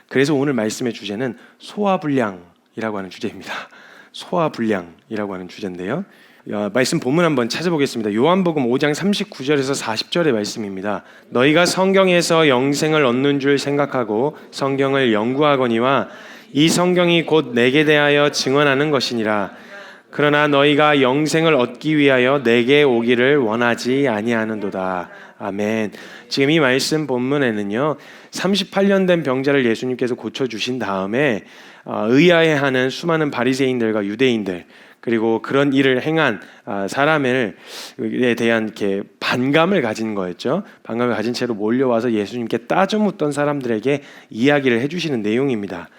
그래서 오늘 말씀의 주제는 소화불량이라고 하는 주제입니다. 소화불량이라고 하는 주제인데요. 말씀 본문 한번 찾아보겠습니다. 요한복음 5장 39절에서 40절의 말씀입니다. 너희가 성경에서 영생을 얻는 줄 생각하고 성경을 연구하거니와 이 성경이 곧 내게 대하여 증언하는 것이니라. 그러나 너희가 영생을 얻기 위하여 내게 오기를 원하지 아니하는도다. 아멘. 지금 이 말씀 본문에는요, 38년 된 병자를 예수님께서 고쳐주신 다음에 의아해하는 수많은 바리새인들과 유대인들, 그리고 그런 일을 행한 사람에 대한 이렇게 반감을 가진 거였죠. 반감을 가진 채로 몰려와서 예수님께 따져 묻던 사람들에게 이야기를 해주시는 내용입니다.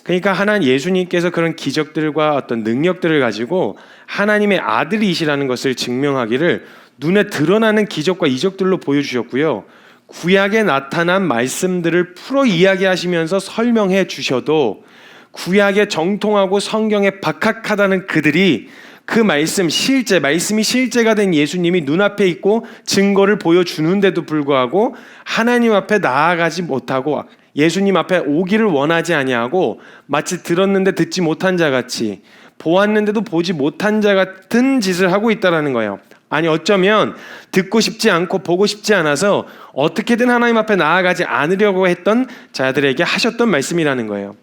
그러니까 예수님께서 그런 기적들과 어떤 능력들을 가지고 하나님의 아들이시라는 것을 증명하기를 눈에 드러나는 기적과 이적들로 보여주셨고요. 구약에 나타난 말씀들을 풀어 이야기하시면서 설명해 주셔도 구약에 정통하고 성경에 박학하다는 그들이 그 말씀이 실제가 된 예수님이 눈앞에 있고 증거를 보여주는데도 불구하고 하나님 앞에 나아가지 못하고 예수님 앞에 오기를 원하지 아니하고 마치 들었는데 듣지 못한 자 같이 보았는데도 보지 못한 자 같은 짓을 하고 있다는 거예요. 아니 어쩌면 듣고 싶지 않고 보고 싶지 않아서 어떻게든 하나님 앞에 나아가지 않으려고 했던 자들에게 하셨던 말씀이라는 거예요.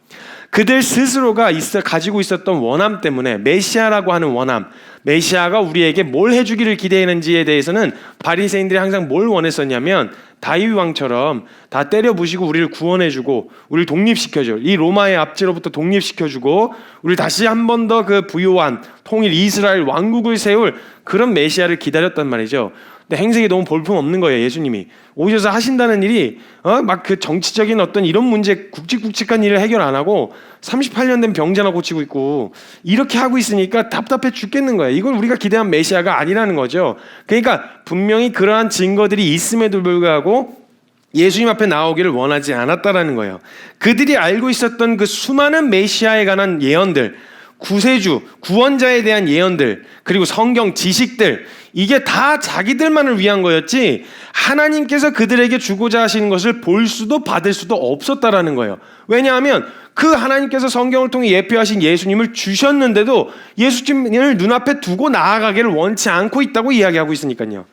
그들 스스로가 가지고 있었던 원함 때문에, 메시아라고 하는 원함, 메시아가 우리에게 뭘 해주기를 기대했는지에 대해서는 바리새인들이 항상 뭘 원했었냐면 다윗 왕처럼 다 때려 부시고 우리를 구원해주고 우리를 독립시켜줘, 이 로마의 압제로부터 독립시켜주고 우리 다시 한 번 더 그 부요한 통일 이스라엘 왕국을 세울 그런 메시아를 기다렸단 말이죠. 근데 행색이 너무 볼품없는 거예요. 예수님이 오셔서 하신다는 일이 막 그 정치적인 어떤 이런 문제, 굵직굵직한 일을 해결 안 하고 38년 된 병자나 고치고 있고 이렇게 하고 있으니까 답답해 죽겠는 거예요. 이걸 우리가 기대한 메시아가 아니라는 거죠. 그러니까 분명히 그러한 증거들이 있음에도 불구하고 예수님 앞에 나오기를 원하지 않았다라는 거예요. 그들이 알고 있었던 그 수많은 메시아에 관한 예언들, 구세주, 구원자에 대한 예언들, 그리고 성경 지식들, 이게 다 자기들만을 위한 거였지 하나님께서 그들에게 주고자 하시는 것을 볼 수도 받을 수도 없었다라는 거예요. 왜냐하면 그 하나님께서 성경을 통해 예표하신 예수님을 주셨는데도 예수님을 눈앞에 두고 나아가기를 원치 않고 있다고 이야기하고 있으니까요.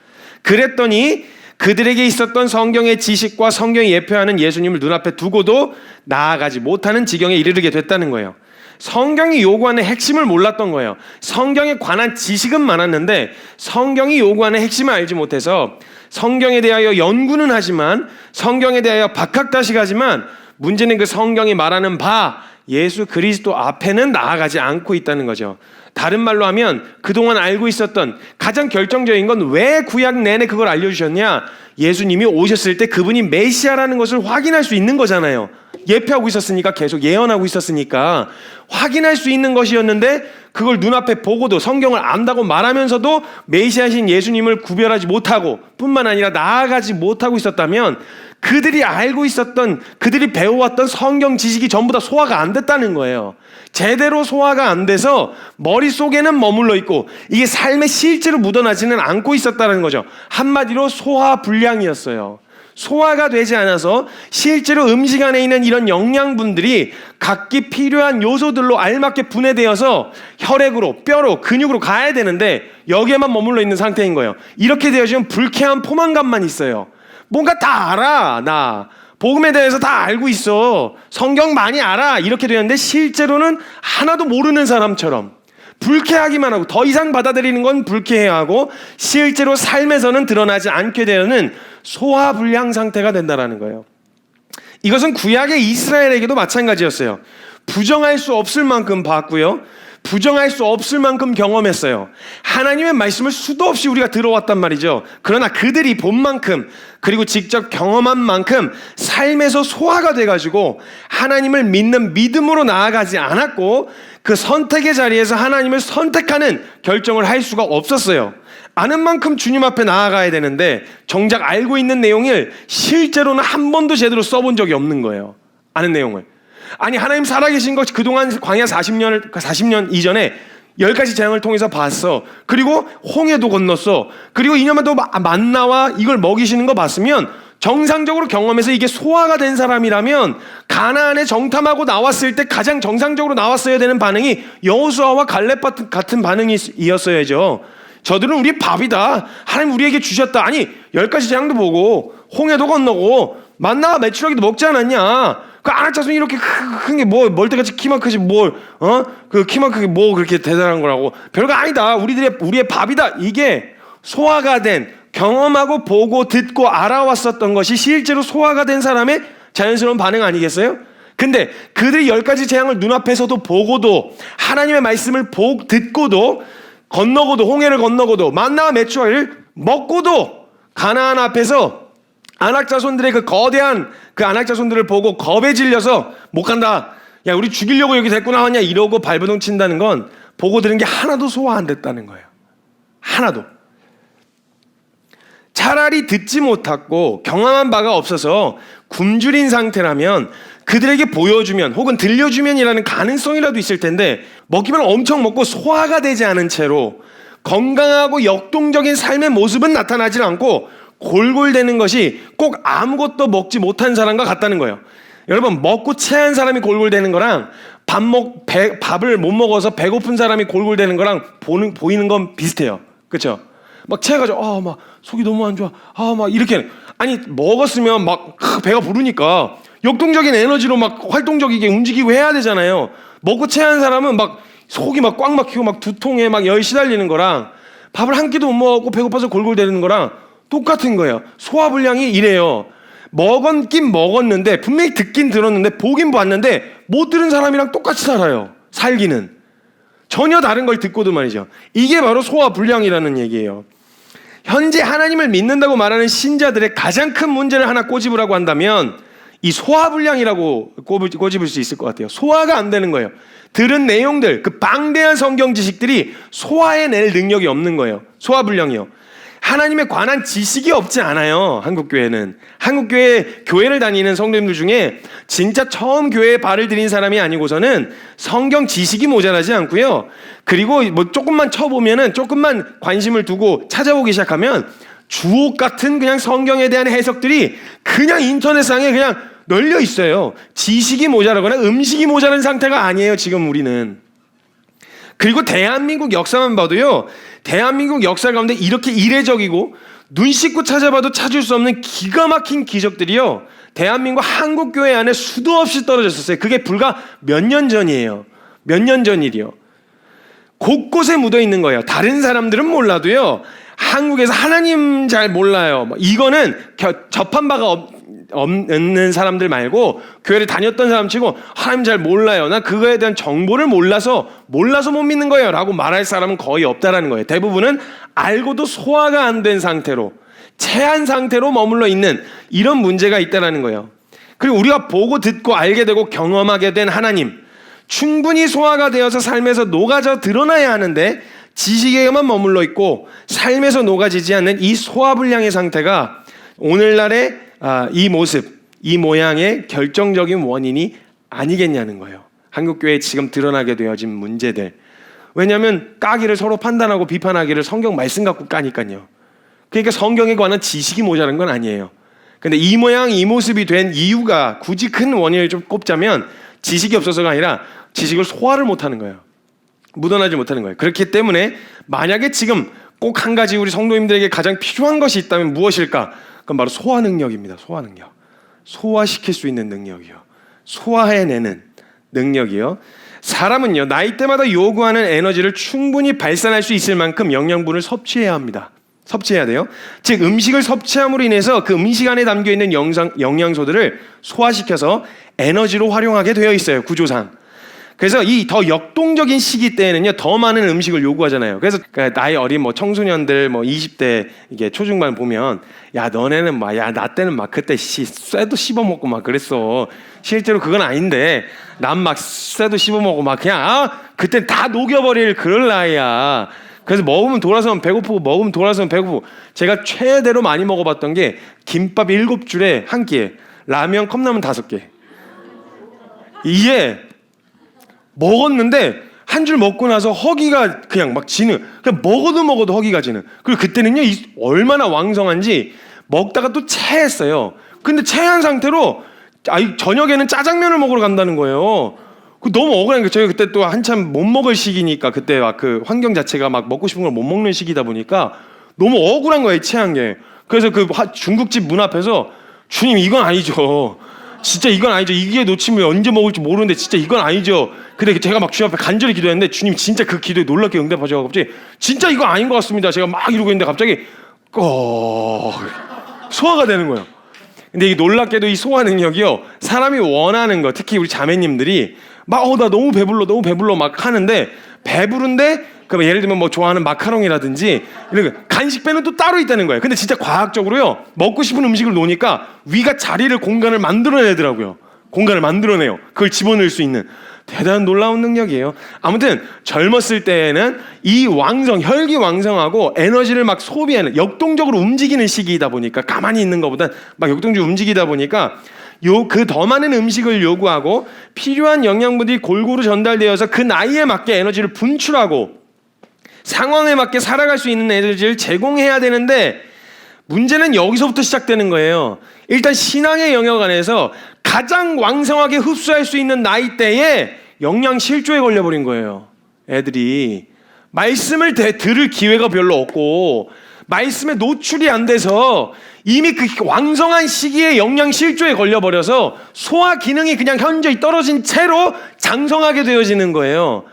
그랬더니 그들에게 있었던 성경의 지식과 성경이 예표하는 예수님을 눈앞에 두고도 나아가지 못하는 지경에 이르게 됐다는 거예요. 성경이 요구하는 핵심을 몰랐던 거예요. 성경에 관한 지식은 많았는데 성경이 요구하는 핵심을 알지 못해서 성경에 대하여 연구는 하지만, 성경에 대하여 박학다식하지만 문제는 그 성경이 말하는 바 예수 그리스도 앞에는 나아가지 않고 있다는 거죠. 다른 말로 하면 그동안 알고 있었던 가장 결정적인 건 왜 구약 내내 그걸 알려주셨냐? 예수님이 오셨을 때 그분이 메시아라는 것을 확인할 수 있는 거잖아요. 예표하고 있었으니까, 계속 예언하고 있었으니까 확인할 수 있는 것이었는데 그걸 눈앞에 보고도 성경을 안다고 말하면서도 메시아신 예수님을 구별하지 못하고 뿐만 아니라 나아가지 못하고 있었다면 그들이 알고 있었던, 그들이 배워왔던 성경 지식이 전부 다 소화가 안 됐다는 거예요. 제대로 소화가 안 돼서 머릿속에는 머물러 있고 이게 삶에 실제로 묻어나지는 않고 있었다는 거죠. 한마디로 소화불량이었어요. 소화가 되지 않아서 실제로 음식 안에 있는 이런 영양분들이 각기 필요한 요소들로 알맞게 분해되어서 혈액으로, 뼈로, 근육으로 가야 되는데 여기에만 머물러 있는 상태인 거예요. 이렇게 되어지면 불쾌한 포만감만 있어요. 뭔가 다 알아, 나 복음에 대해서 다 알고 있어, 성경 많이 알아, 이렇게 되는데 실제로는 하나도 모르는 사람처럼 불쾌하기만 하고, 더 이상 받아들이는 건 불쾌해하고 실제로 삶에서는 드러나지 않게 되는 소화불량 상태가 된다는 거예요. 이것은 구약의 이스라엘에게도 마찬가지였어요. 부정할 수 없을 만큼 봤고요, 부정할 수 없을 만큼 경험했어요. 하나님의 말씀을 수도 없이 우리가 들어왔단 말이죠. 그러나 그들이 본 만큼, 그리고 직접 경험한 만큼 삶에서 소화가 돼가지고 하나님을 믿는 믿음으로 나아가지 않았고 그 선택의 자리에서 하나님을 선택하는 결정을 할 수가 없었어요. 아는 만큼 주님 앞에 나아가야 되는데 정작 알고 있는 내용을 실제로는 한 번도 제대로 써본 적이 없는 거예요. 아는 내용을. 아니, 하나님 살아계신 것 그동안 광야 40년 이전에 10가지 재앙을 통해서 봤어. 그리고 홍해도 건넜어. 그리고 2년만 더 만나와 이걸 먹이시는 거 봤으면 정상적으로 경험해서 이게 소화가 된 사람이라면 가나안에 정탐하고 나왔을 때 가장 정상적으로 나왔어야 되는 반응이 여호수아와 갈렙 같은 반응이었어야죠. 저들은 우리 밥이다, 하나님 우리에게 주셨다. 아니 10가지 재앙도 보고 홍해도 건너고 만나와 메추라기도 먹지 않았냐. 그 안악자손이 이렇게 큰 게 뭐 멀때같이 키만 크지 그 키만 크게 뭐 그렇게 대단한 거라고. 별거 아니다. 우리의 밥이다. 이게 소화가 된, 경험하고 보고 듣고 알아왔었던 것이 실제로 소화가 된 사람의 자연스러운 반응 아니겠어요? 근데 그들이 10가지 재앙을 눈앞에서도 보고도 하나님의 말씀을 듣고도 건너고도 홍해를 건너고도 만나와 메추라기를 먹고도 가나안 앞에서 안악자손들의 그 거대한 그 안악자손들을 보고 겁에 질려서 못 간다. 야, 우리 죽이려고 여기 데리고 나왔냐 이러고 발버둥 친다는 건 보고 들은 게 하나도 소화 안 됐다는 거예요. 하나도. 차라리 듣지 못하고 경험한 바가 없어서 굶주린 상태라면 그들에게 보여주면 혹은 들려주면이라는 가능성이라도 있을 텐데 먹기만 엄청 먹고 소화가 되지 않은 채로 건강하고 역동적인 삶의 모습은 나타나지 않고 골골대는 것이 꼭 아무것도 먹지 못한 사람과 같다는 거예요. 여러분, 먹고 체한 사람이 골골대는 거랑 밥을 못 먹어서 배고픈 사람이 골골대는 거랑 보이는 건 비슷해요. 그렇죠? 막 체해가지고 막 속이 너무 안 좋아. 막 이렇게. 아니 먹었으면 막 배가 부르니까 역동적인 에너지로 막 활동적이게 움직이고 해야 되잖아요. 먹고 체한 사람은 막 속이 막 꽉 막히고 막 두통에 막 열 시달리는 거랑 밥을 한 끼도 못 먹고 배고파서 골골대는 거랑 똑같은 거예요. 소화불량이 이래요. 먹었긴 먹었는데 분명히 듣긴 들었는데 보긴 봤는데 못 들은 사람이랑 똑같이 살아요. 살기는. 전혀 다른 걸 듣고도 말이죠. 이게 바로 소화불량이라는 얘기예요. 현재 하나님을 믿는다고 말하는 신자들의 가장 큰 문제를 하나 꼬집으라고 한다면 이 소화불량이라고 꼬집을 수 있을 것 같아요. 소화가 안 되는 거예요. 들은 내용들, 그 방대한 성경 지식들이 소화해낼 능력이 없는 거예요. 소화불량이요. 하나님에 관한 지식이 없지 않아요. 한국교회는. 한국교회 교회를 다니는 성도님들 중에 진짜 처음 교회에 발을 들인 사람이 아니고서는 성경 지식이 모자라지 않고요. 그리고 뭐 조금만 쳐보면은 조금만 관심을 두고 찾아보기 시작하면 주옥 같은 그냥 성경에 대한 해석들이 그냥 인터넷상에 그냥 널려 있어요. 지식이 모자라거나 음식이 모자란 상태가 아니에요. 지금 우리는. 그리고 대한민국 역사만 봐도요. 대한민국 역사 가운데 이렇게 이례적이고 눈 씻고 찾아봐도 찾을 수 없는 기가 막힌 기적들이요. 대한민국 한국교회 안에 수도 없이 떨어졌었어요. 그게 불과 몇 년 전이에요. 몇 년 전 일이요. 곳곳에 묻어 있는 거예요. 다른 사람들은 몰라도요. 한국에서 하나님 잘 몰라요. 이거는 접한 바가 없는 사람들 말고 교회를 다녔던 사람 치고 하나님 잘 몰라요. 나 그거에 대한 정보를 몰라서 못 믿는 거예요 라고 말할 사람은 거의 없다라는 거예요. 대부분은 알고도 소화가 안 된 상태로 체한 상태로 머물러 있는 이런 문제가 있다라는 거예요. 그리고 우리가 보고 듣고 알게 되고 경험하게 된 하나님, 충분히 소화가 되어서 삶에서 녹아져 드러나야 하는데 지식에만 머물러 있고 삶에서 녹아지지 않는 이 소화불량의 상태가 오늘날의 이 모습, 이 모양의 결정적인 원인이 아니겠냐는 거예요. 한국교회에 지금 드러나게 되어진 문제들. 왜냐하면 까기를 서로 판단하고 비판하기를 성경 말씀 갖고 까니까요. 그러니까 성경에 관한 지식이 모자란 건 아니에요. 근데 이 모양 이 모습이 된 이유가 굳이 큰 원인을 좀 꼽자면 지식이 없어서가 아니라 지식을 소화를 못하는 거예요. 묻어나지 못하는 거예요. 그렇기 때문에 만약에 지금 꼭 한 가지 우리 성도님들에게 가장 필요한 것이 있다면 무엇일까? 그건 바로 소화 능력입니다. 소화 능력. 소화시킬 수 있는 능력이요. 소화해내는 능력이요. 사람은요, 나이대마다 요구하는 에너지를 충분히 발산할 수 있을 만큼 영양분을 섭취해야 합니다. 섭취해야 돼요. 즉 음식을 섭취함으로 인해서 그 음식 안에 담겨있는 영양소들을 소화시켜서 에너지로 활용하게 되어 있어요. 구조상. 그래서 이 더 역동적인 시기 때에는요, 더 많은 음식을 요구하잖아요. 그래서 나이 어린 청소년들 20대 이게 초중반 보면 야 너네는 나 때는 그때 쇠도 씹어 먹고 그랬어. 실제로 그건 아닌데 난 쇠도 씹어 먹고 그냥 그때 다 녹여버릴 그럴 나이야. 그래서 먹으면 돌아서면 배고프고 먹으면 돌아서면 배고프고. 제가 최대로 많이 먹어봤던 게 김밥 7줄에 한 끼에 라면 컵라면 5개. 이게 먹었는데 한 줄 먹고 나서 허기가 그냥 지는. 그냥 먹어도 허기가 지는. 그리고 그때는요 얼마나 왕성한지 먹다가 또 체했어요. 근데 체한 상태로 저녁에는 짜장면을 먹으러 간다는 거예요. 너무 억울한 게, 저희가 그때 또 한참 못 먹을 시기니까, 그때 막 그 환경 자체가 막 먹고 싶은 걸 못 먹는 시기다 보니까 너무 억울한 거예요, 체한 게. 그래서 그 중국집 문 앞에서, 주님 이건 아니죠. 진짜 이건 아니죠. 이게 놓치면 언제 먹을지 모르는데 진짜 이건 아니죠. 근데 제가 막 주님 앞에 간절히 기도했는데 주님 진짜 그 기도에 놀랍게 응답하셔서 갑자기 진짜 이거 아닌 것 같습니다. 제가 막 이러고 있는데 갑자기 소화가 되는 거예요. 근데 이 놀랍게도 이 소화 능력이요, 사람이 원하는 거, 특히 우리 자매님들이 막 나 너무 배불러 막 하는데, 배부른데 그럼 예를 들면 뭐 좋아하는 마카롱이라든지 이런 간식배는 또 따로 있다는 거예요. 근데 진짜 과학적으로요, 먹고 싶은 음식을 놓으니까 위가 공간을 만들어내더라고요. 공간을 만들어내요. 그걸 집어넣을 수 있는 대단한 놀라운 능력이에요. 아무튼 젊었을 때에는 이 혈기 왕성하고 에너지를 막 소비하는, 역동적으로 움직이는 시기이다 보니까, 가만히 있는 것보다 막 역동적으로 움직이다 보니까 그 더 많은 음식을 요구하고 필요한 영양분들이 골고루 전달되어서 그 나이에 맞게 에너지를 분출하고 상황에 맞게 살아갈 수 있는 에너지를 제공해야 되는데, 문제는 여기서부터 시작되는 거예요. 일단 신앙의 영역 안에서 가장 왕성하게 흡수할 수 있는 나이대에 영양 실조에 걸려버린 거예요. 애들이 말씀을 들을 기회가 별로 없고 말씀에 노출이 안 돼서 이미 그 왕성한 시기에 영양 실조에 걸려버려서 소화 기능이 그냥 현저히 떨어진 채로 장성하게 되어지는 거예요.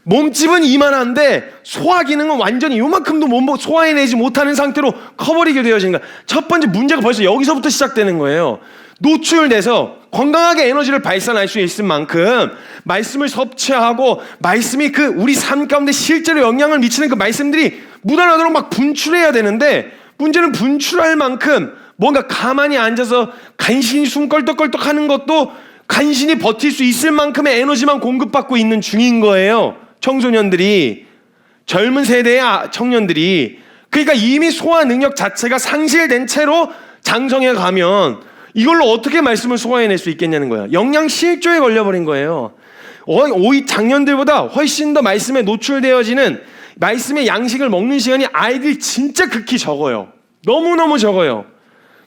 몸집은 이만한데 소화 기능은 완전히 요만큼도 소화해내지 못하는 상태로 커버리게 되어지는 거예요. 첫 번째 문제가 벌써 여기서부터 시작되는 거예요. 노출돼서 건강하게 에너지를 발산할 수 있을 만큼 말씀을 섭취하고, 말씀이 그 우리 삶 가운데 실제로 영향을 미치는 그 말씀들이 묻어나도록 막 분출해야 되는데, 문제는 분출할 만큼 뭔가 가만히 앉아서 간신히 숨 껄떡껄떡 하는 것도 간신히 버틸 수 있을 만큼의 에너지만 공급받고 있는 중인 거예요. 청소년들이, 젊은 세대의 청년들이. 그러니까 이미 소화 능력 자체가 상실된 채로 장성해 가면 이걸로 어떻게 말씀을 소화해낼 수 있겠냐는 거예요. 영양 실조에 걸려버린 거예요. 오히 작년들보다 훨씬 더 말씀에 노출되어지는, 말씀의 양식을 먹는 시간이 아이들이 진짜 극히 적어요. 너무너무 적어요.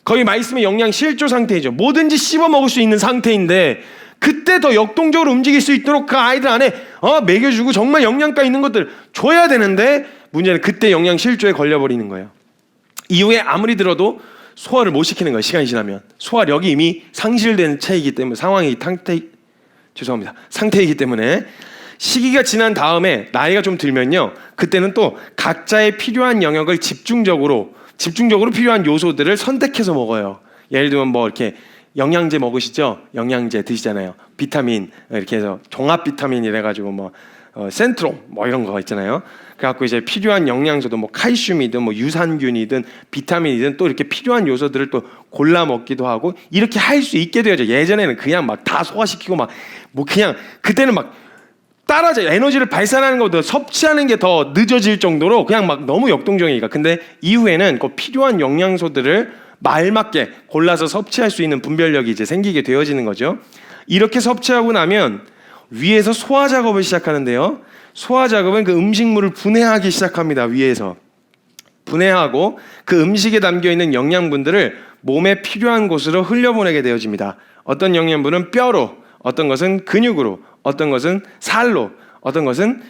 거의 말씀의 영양 실조 상태이죠. 뭐든지 씹어 먹을 수 있는 상태인데, 그때 더 역동적으로 움직일 수 있도록 그 아이들 안에 먹여주고 정말 영양가 있는 것들 줘야 되는데, 문제는 그때 영양 실조에 걸려버리는 거예요. 이후에 아무리 들어도 소화를 못 시키는 거예요. 시간이 지나면 소화력이 이미 상실된 차이기 때문에, 상태이기 때문에. 시기가 지난 다음에 나이가 좀 들면요, 그때는 또 각자의 필요한 영역을 집중적으로 필요한 요소들을 선택해서 먹어요. 예를 들면 뭐 이렇게 영양제 먹으시죠? 영양제 드시잖아요. 비타민 이렇게 해서 종합 비타민 이래가지고 뭐 센트롬 뭐 이런 거 있잖아요. 그래갖고 이제 필요한 영양소도 뭐 칼슘이든 뭐 유산균이든 비타민이든 또 이렇게 필요한 요소들을 또 골라 먹기도 하고, 이렇게 할 수 있게 되어져. 예전에는 그냥 막 다 소화시키고 막 뭐 그냥 그때는 막 따라져, 에너지를 발산하는 것보다 섭취하는 게 더 늦어질 정도로 그냥 막 너무 역동적이니까. 근데 이후에는 그 필요한 영양소들을 알맞게 골라서 섭취할 수 있는 분별력이 이제 생기게 되어지는 거죠. 이렇게 섭취하고 나면 위에서 소화 작업을 시작하는데요, 소화 작업은 그 음식물을 분해하기 시작합니다. 위에서 분해하고 그 음식에 담겨있는 영양분들을 몸에 필요한 곳으로 흘려보내게 되어집니다. 어떤 영양분은 뼈로, 어떤 것은 근육으로, 어떤 것은 살로, 어떤 것은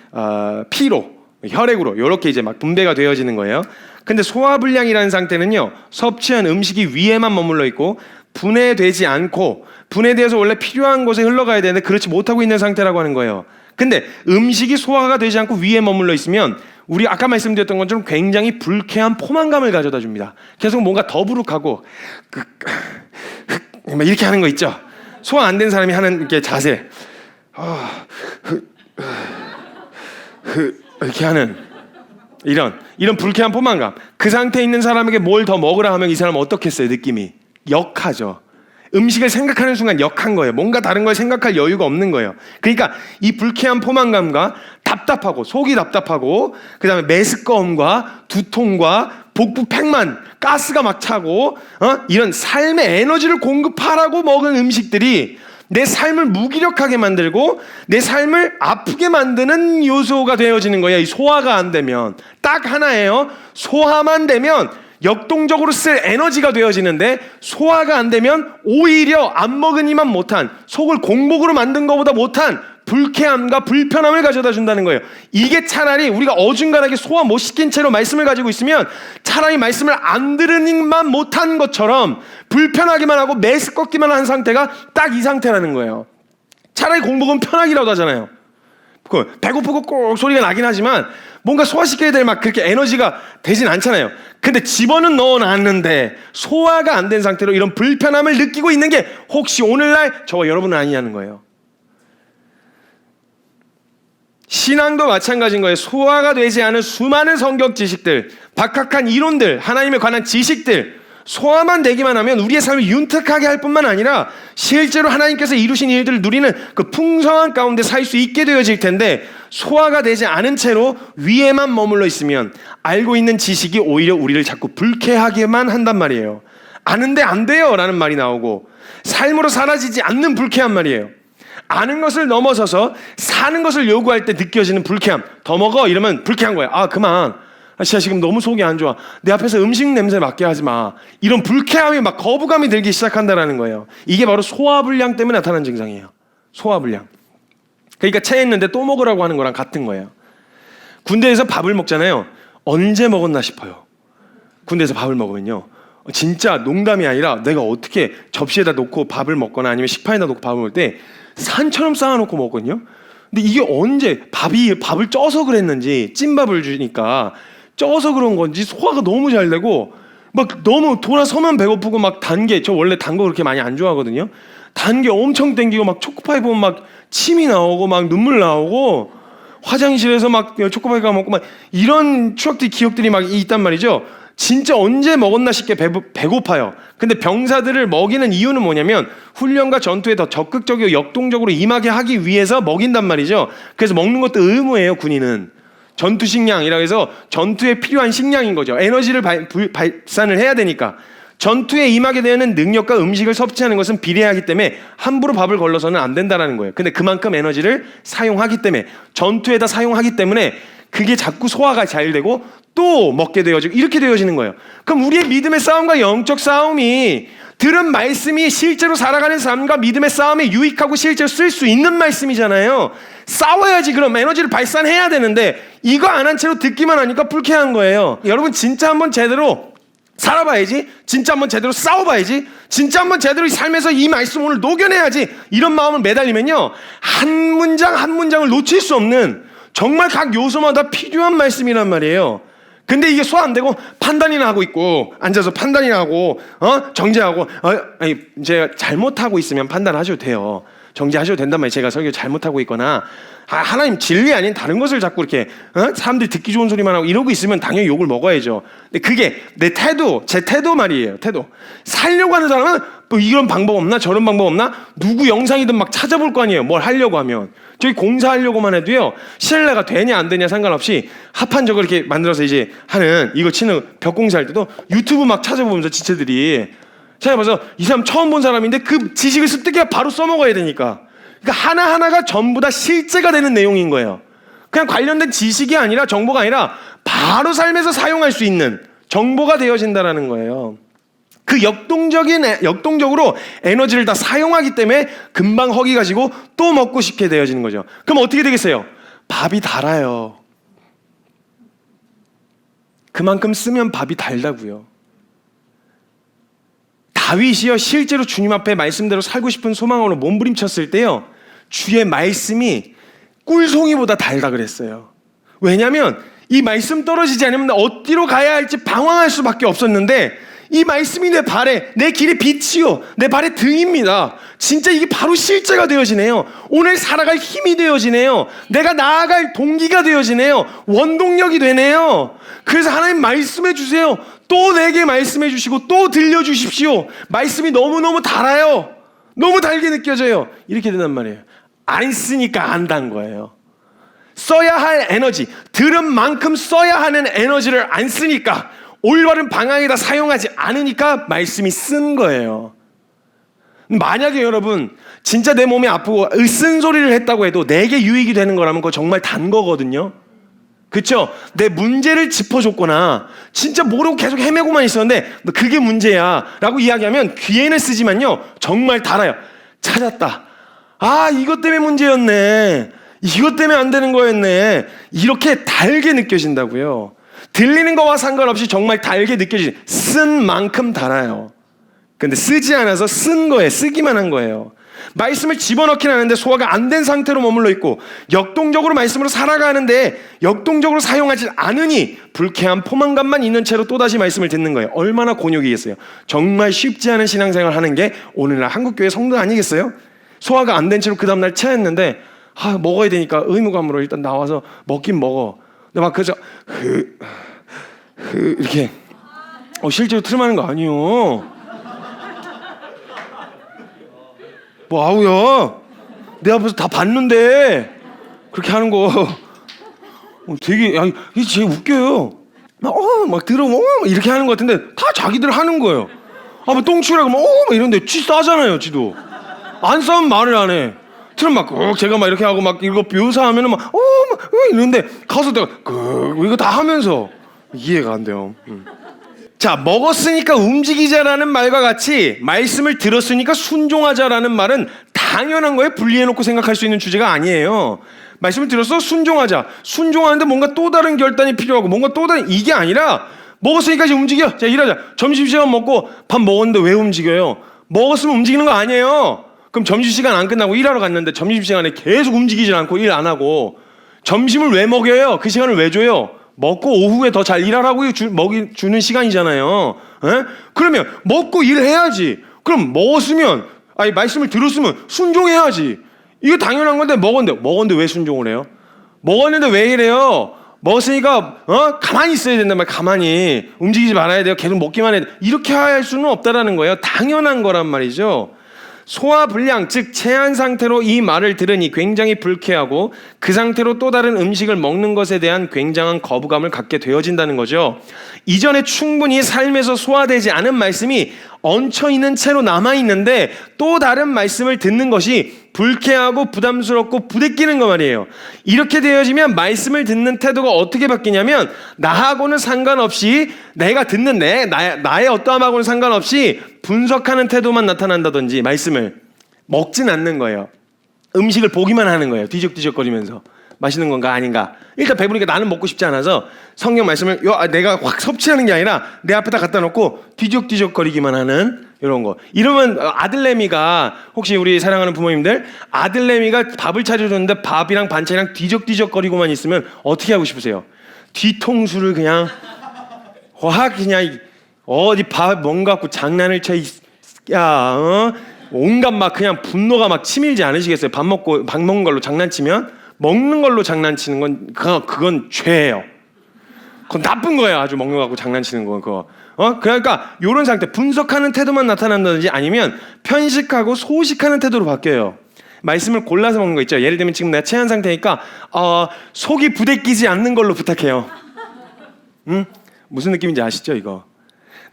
피로, 혈액으로, 이렇게 이제 막 분배가 되어지는 거예요. 근데 소화불량이라는 상태는요, 섭취한 음식이 위에만 머물러 있고 분해되지 않고, 분해되어서 원래 필요한 곳에 흘러가야 되는데 그렇지 못하고 있는 상태라고 하는 거예요. 근데 음식이 소화가 되지 않고 위에 머물러 있으면 우리 아까 말씀드렸던 것처럼 굉장히 불쾌한 포만감을 가져다 줍니다. 계속 뭔가 더부룩하고 이렇게 하는 거 있죠. 소화 안 된 사람이 하는 이렇게 자세, 이렇게 하는 이런 불쾌한 포만감. 그 상태에 있는 사람에게 뭘 더 먹으라 하면 이 사람은 어떻겠어요? 느낌이 역하죠. 음식을 생각하는 순간 역한 거예요. 뭔가 다른 걸 생각할 여유가 없는 거예요. 그러니까 이 불쾌한 포만감과 답답하고, 속이 답답하고, 그 다음에 메스꺼움과 두통과 복부 팽만, 가스가 막 차고 이런 삶의 에너지를 공급하라고 먹은 음식들이 내 삶을 무기력하게 만들고 내 삶을 아프게 만드는 요소가 되어지는 거예요. 이 소화가 안 되면. 딱 하나예요. 소화만 되면 역동적으로 쓸 에너지가 되어지는데 소화가 안 되면 오히려 안 먹으니만 못한, 속을 공복으로 만든 것보다 못한 불쾌함과 불편함을 가져다 준다는 거예요. 이게 차라리 우리가 어중간하게 소화 못 시킨 채로 말씀을 가지고 있으면 차라리 말씀을 안 들으니만 못한 것처럼 불편하기만 하고 메스껍기만 한 상태가 딱 이 상태라는 거예요. 차라리 공복은 편하기라도 하잖아요. 배고프고 꼭 소리가 나긴 하지만 뭔가 소화시켜야 될 막 그렇게 에너지가 되진 않잖아요. 근데 집어는 넣어놨는데 소화가 안 된 상태로 이런 불편함을 느끼고 있는 게 혹시 오늘날 저와 여러분은 아니냐는 거예요. 신앙도 마찬가지인 거예요. 소화가 되지 않은 수많은 성경 지식들, 박학한 이론들, 하나님에 관한 지식들, 소화만 되기만 하면 우리의 삶을 윤택하게 할 뿐만 아니라 실제로 하나님께서 이루신 일들을 누리는 그 풍성한 가운데 살 수 있게 되어질 텐데, 소화가 되지 않은 채로 위에만 머물러 있으면 알고 있는 지식이 오히려 우리를 자꾸 불쾌하게만 한단 말이에요. 아는데 안 돼요 라는 말이 나오고, 삶으로 사라지지 않는 불쾌한 말이에요. 아는 것을 넘어서서 사는 것을 요구할 때 느껴지는 불쾌함. 더 먹어 이러면 불쾌한 거예요. 아 그만, 진짜 지금 너무 속이 안 좋아, 내 앞에서 음식 냄새 맡게 하지 마, 이런 불쾌함이 막 거부감이 들기 시작한다는 거예요. 이게 바로 소화불량 때문에 나타나는 증상이에요. 소화불량. 그러니까 체했는데 또 먹으라고 하는 거랑 같은 거예요. 군대에서 밥을 먹잖아요. 언제 먹었나 싶어요. 군대에서 밥을 먹으면요, 진짜 농담이 아니라 내가 어떻게 접시에다 놓고 밥을 먹거나 아니면 식판에다 놓고 밥을 먹을 때 산처럼 쌓아놓고 먹거든요. 근데 이게 언제 밥을 쪄서 그랬는지, 찐밥을 주니까 쪄서 그런 건지 소화가 너무 잘 되고 막 너무 돌아서면 배고프고, 막 단 게, 저 원래 단 거 그렇게 많이 안 좋아하거든요. 단 게 엄청 땡기고 막 초코파이 보면 막 침이 나오고 막 눈물 나오고 화장실에서 막 초코파이 까먹고 막 이런 추억들이, 기억들이 막 있단 말이죠. 진짜 언제 먹었나 싶게 배고파요. 근데 병사들을 먹이는 이유는 뭐냐면 훈련과 전투에 더 적극적이고 역동적으로 임하게 하기 위해서 먹인단 말이죠. 그래서 먹는 것도 의무예요. 군인은 전투 식량이라고 해서 전투에 필요한 식량인 거죠. 에너지를 발산을 해야 되니까. 전투에 임하게 되는 능력과 음식을 섭취하는 것은 비례하기 때문에 함부로 밥을 걸러서는 안 된다는 거예요. 근데 그만큼 에너지를 사용하기 때문에, 전투에다 사용하기 때문에 그게 자꾸 소화가 잘 되고 또 먹게 되어지고 이렇게 되어지는 거예요. 그럼 우리의 믿음의 싸움과 영적 싸움이, 들은 말씀이 실제로 살아가는 삶과 믿음의 싸움에 유익하고 실제로 쓸 수 있는 말씀이잖아요. 싸워야지 그럼 에너지를 발산해야 되는데 이거 안 한 채로 듣기만 하니까 불쾌한 거예요. 여러분 진짜 한번 제대로 살아봐야지, 진짜 한번 제대로 싸워봐야지, 진짜 한번 제대로 삶에서 이 말씀 오늘 녹여내야지, 이런 마음을 매달리면요, 한 문장 한 문장을 놓칠 수 없는, 정말 각 요소마다 필요한 말씀이란 말이에요. 근데 이게 소화 안 되고 판단이나 하고 있고, 앉아서 판단이나 하고 정죄하고, 아니 제가 잘못하고 있으면 판단하셔도 돼요. 정죄하셔도 된단 말이에요. 제가 설교 잘못하고 있거나 하나님 진리 아닌 다른 것을 자꾸 이렇게 사람들이 듣기 좋은 소리만 하고 이러고 있으면 당연히 욕을 먹어야죠. 근데 그게 내 태도, 제 태도 말이에요. 태도. 살려고 하는 사람은 또 이런 방법 없나 저런 방법 없나, 누구 영상이든 막 찾아볼 거 아니에요. 뭘 하려고 하면. 저희 공사하려고만 해도요, 실내가 되냐 안 되냐 상관없이 합판적으로 이렇게 만들어서 이제 하는, 이거 치는 벽 공사할 때도 유튜브 막 찾아보면서 지체들이 찾아봐서 이 사람 처음 본 사람인데 그 지식을 습득해야 바로 써먹어야 되니까. 그러니까 하나하나가 전부 다 실제가 되는 내용인 거예요. 그냥 관련된 지식이 아니라, 정보가 아니라 바로 삶에서 사용할 수 있는 정보가 되어진다는 거예요. 그 역동적으로 에너지를 다 사용하기 때문에 금방 허기가 지고 또 먹고 싶게 되어지는 거죠. 그럼 어떻게 되겠어요? 밥이 달아요. 그만큼 쓰면 밥이 달다고요. 다윗이요, 실제로 주님 앞에 말씀대로 살고 싶은 소망으로 몸부림쳤을 때요, 주의 말씀이 꿀송이보다 달다 그랬어요. 왜냐하면 이 말씀 떨어지지 않으면 어디로 가야 할지 방황할 수밖에 없었는데, 이 말씀이 내 발에, 내 길의 빛이요, 내 발의 등입니다. 진짜 이게 바로 실제가 되어지네요. 오늘 살아갈 힘이 되어지네요. 내가 나아갈 동기가 되어지네요. 원동력이 되네요. 그래서 하나님 말씀해 주세요. 또 내게 말씀해 주시고 또 들려주십시오. 말씀이 너무너무 달아요. 너무 달게 느껴져요. 이렇게 된단 말이에요. 안 쓰니까 안단 거예요. 써야 할 에너지, 들은 만큼 써야 하는 에너지를 안 쓰니까, 올바른 방향에다 사용하지 않으니까 말씀이 쓴 거예요. 만약에 여러분 진짜 내 몸이 아프고 쓴 소리를 했다고 해도 내게 유익이 되는 거라면 그거 정말 단 거거든요. 그쵸? 내 문제를 짚어줬거나 진짜 모르고 계속 헤매고만 있었는데 너 그게 문제야 라고 이야기하면 귀에는 쓰지만요 정말 달아요. 찾았다. 아, 이것 때문에 문제였네. 이것 때문에 안 되는 거였네. 이렇게 달게 느껴진다고요. 들리는 거와 상관없이 정말 달게 느껴지지. 쓴 만큼 달아요. 근데 쓰지 않아서 쓴 거예요. 쓰기만 한 거예요. 말씀을 집어넣긴 하는데 소화가 안 된 상태로 머물러 있고 역동적으로 말씀으로 살아가는데 역동적으로 사용하지 않으니 불쾌한 포만감만 있는 채로 또다시 말씀을 듣는 거예요. 얼마나 곤욕이겠어요. 정말 쉽지 않은 신앙생활 하는 게 오늘날 한국교회 성도 아니겠어요? 소화가 안 된 채로 그 다음날 체했는데 먹어야 되니까 의무감으로 일단 나와서 먹긴 먹어. 근데 막 그저 이렇게 실제로 트림하는 거 아니에요. 뭐 아우야 내 앞에서 다 봤는데 그렇게 하는 거 되게 이게 제일 웃겨요. 막 들어오면 이렇게 하는 거 같은데 다 자기들 하는 거예요. 뭐 똥치우라고 막 이런데 쥐 싸잖아요. 쥐도 안 싸면 말을 안 해. 트럼 막 제가 막 이렇게 하고 막 이거 묘사하면은 막 이러는데 가서 내가 이거 다 하면서 이해가 안 돼요. 자, 먹었으니까 움직이자라는 말과 같이 말씀을 들었으니까 순종하자라는 말은 당연한 거에 분리해놓고 생각할 수 있는 주제가 아니에요. 말씀을 들었어? 순종하자. 순종하는데 뭔가 또 다른 결단이 필요하고 뭔가 또 다른 이게 아니라 먹었으니까 이제 움직여. 자, 일하자. 점심시간 먹고 밥 먹었는데 왜 움직여요? 먹었으면 움직이는 거 아니에요. 그럼 점심시간 안 끝나고 일하러 갔는데 점심시간에 계속 움직이질 않고 일 안 하고 점심을 왜 먹여요? 그 시간을 왜 줘요? 먹고 오후에 더 잘 일하라고 주는 시간이잖아요. 에? 그러면 먹고 일해야지. 그럼 먹었으면 말씀을 들었으면 순종해야지. 이거 당연한 건데 먹었는데 왜 순종을 해요? 먹었는데 왜 이래요? 먹었으니까 가만히 있어야 된단 말이에요. 가만히 움직이지 말아야 돼요. 계속 먹기만 해야 돼. 이렇게 할 수는 없다라는 거예요. 당연한 거란 말이죠. 소화불량, 즉 체한 상태로 이 말을 들으니 굉장히 불쾌하고 그 상태로 또 다른 음식을 먹는 것에 대한 굉장한 거부감을 갖게 되어진다는 거죠. 이전에 충분히 삶에서 소화되지 않은 말씀이 얹혀있는 채로 남아있는데 또 다른 말씀을 듣는 것이 불쾌하고 부담스럽고 부대끼는 거 말이에요. 이렇게 되어지면 말씀을 듣는 태도가 어떻게 바뀌냐면 나하고는 상관없이 내가 듣는 나의 어떠함하고는 상관없이 분석하는 태도만 나타난다든지 말씀을 먹진 않는 거예요. 음식을 보기만 하는 거예요. 뒤적뒤적거리면서 맛있는 건가 아닌가. 일단 배부르니까 나는 먹고 싶지 않아서 성경 말씀을 내가 확 섭취하는 게 아니라 내 앞에다 갖다 놓고 뒤적뒤적거리기만 하는 이런 거. 이러면 아들내미가 혹시 우리 사랑하는 부모님들 아들내미가 밥을 차려줬는데 밥이랑 반찬이랑 뒤적뒤적거리고만 있으면 어떻게 하고 싶으세요? 뒤통수를 그냥 확 그냥 어디 밥 뭔가 갖고 장난을 쳐 온갖 막 그냥 분노가 막 치밀지 않으시겠어요? 밥 먹는 걸로 장난치면 먹는 걸로 장난치는 건 그건 죄예요. 그건 나쁜 거예요. 아주 먹는 거 갖고 장난치는 거 그거. 그러니까 이런 상태 분석하는 태도만 나타난다든지 아니면 편식하고 소식하는 태도로 바뀌어요. 말씀을 골라서 먹는 거 있죠. 예를 들면 지금 내가 체한 상태니까 속이 부대끼지 않는 걸로 부탁해요. 무슨 느낌인지 아시죠 이거?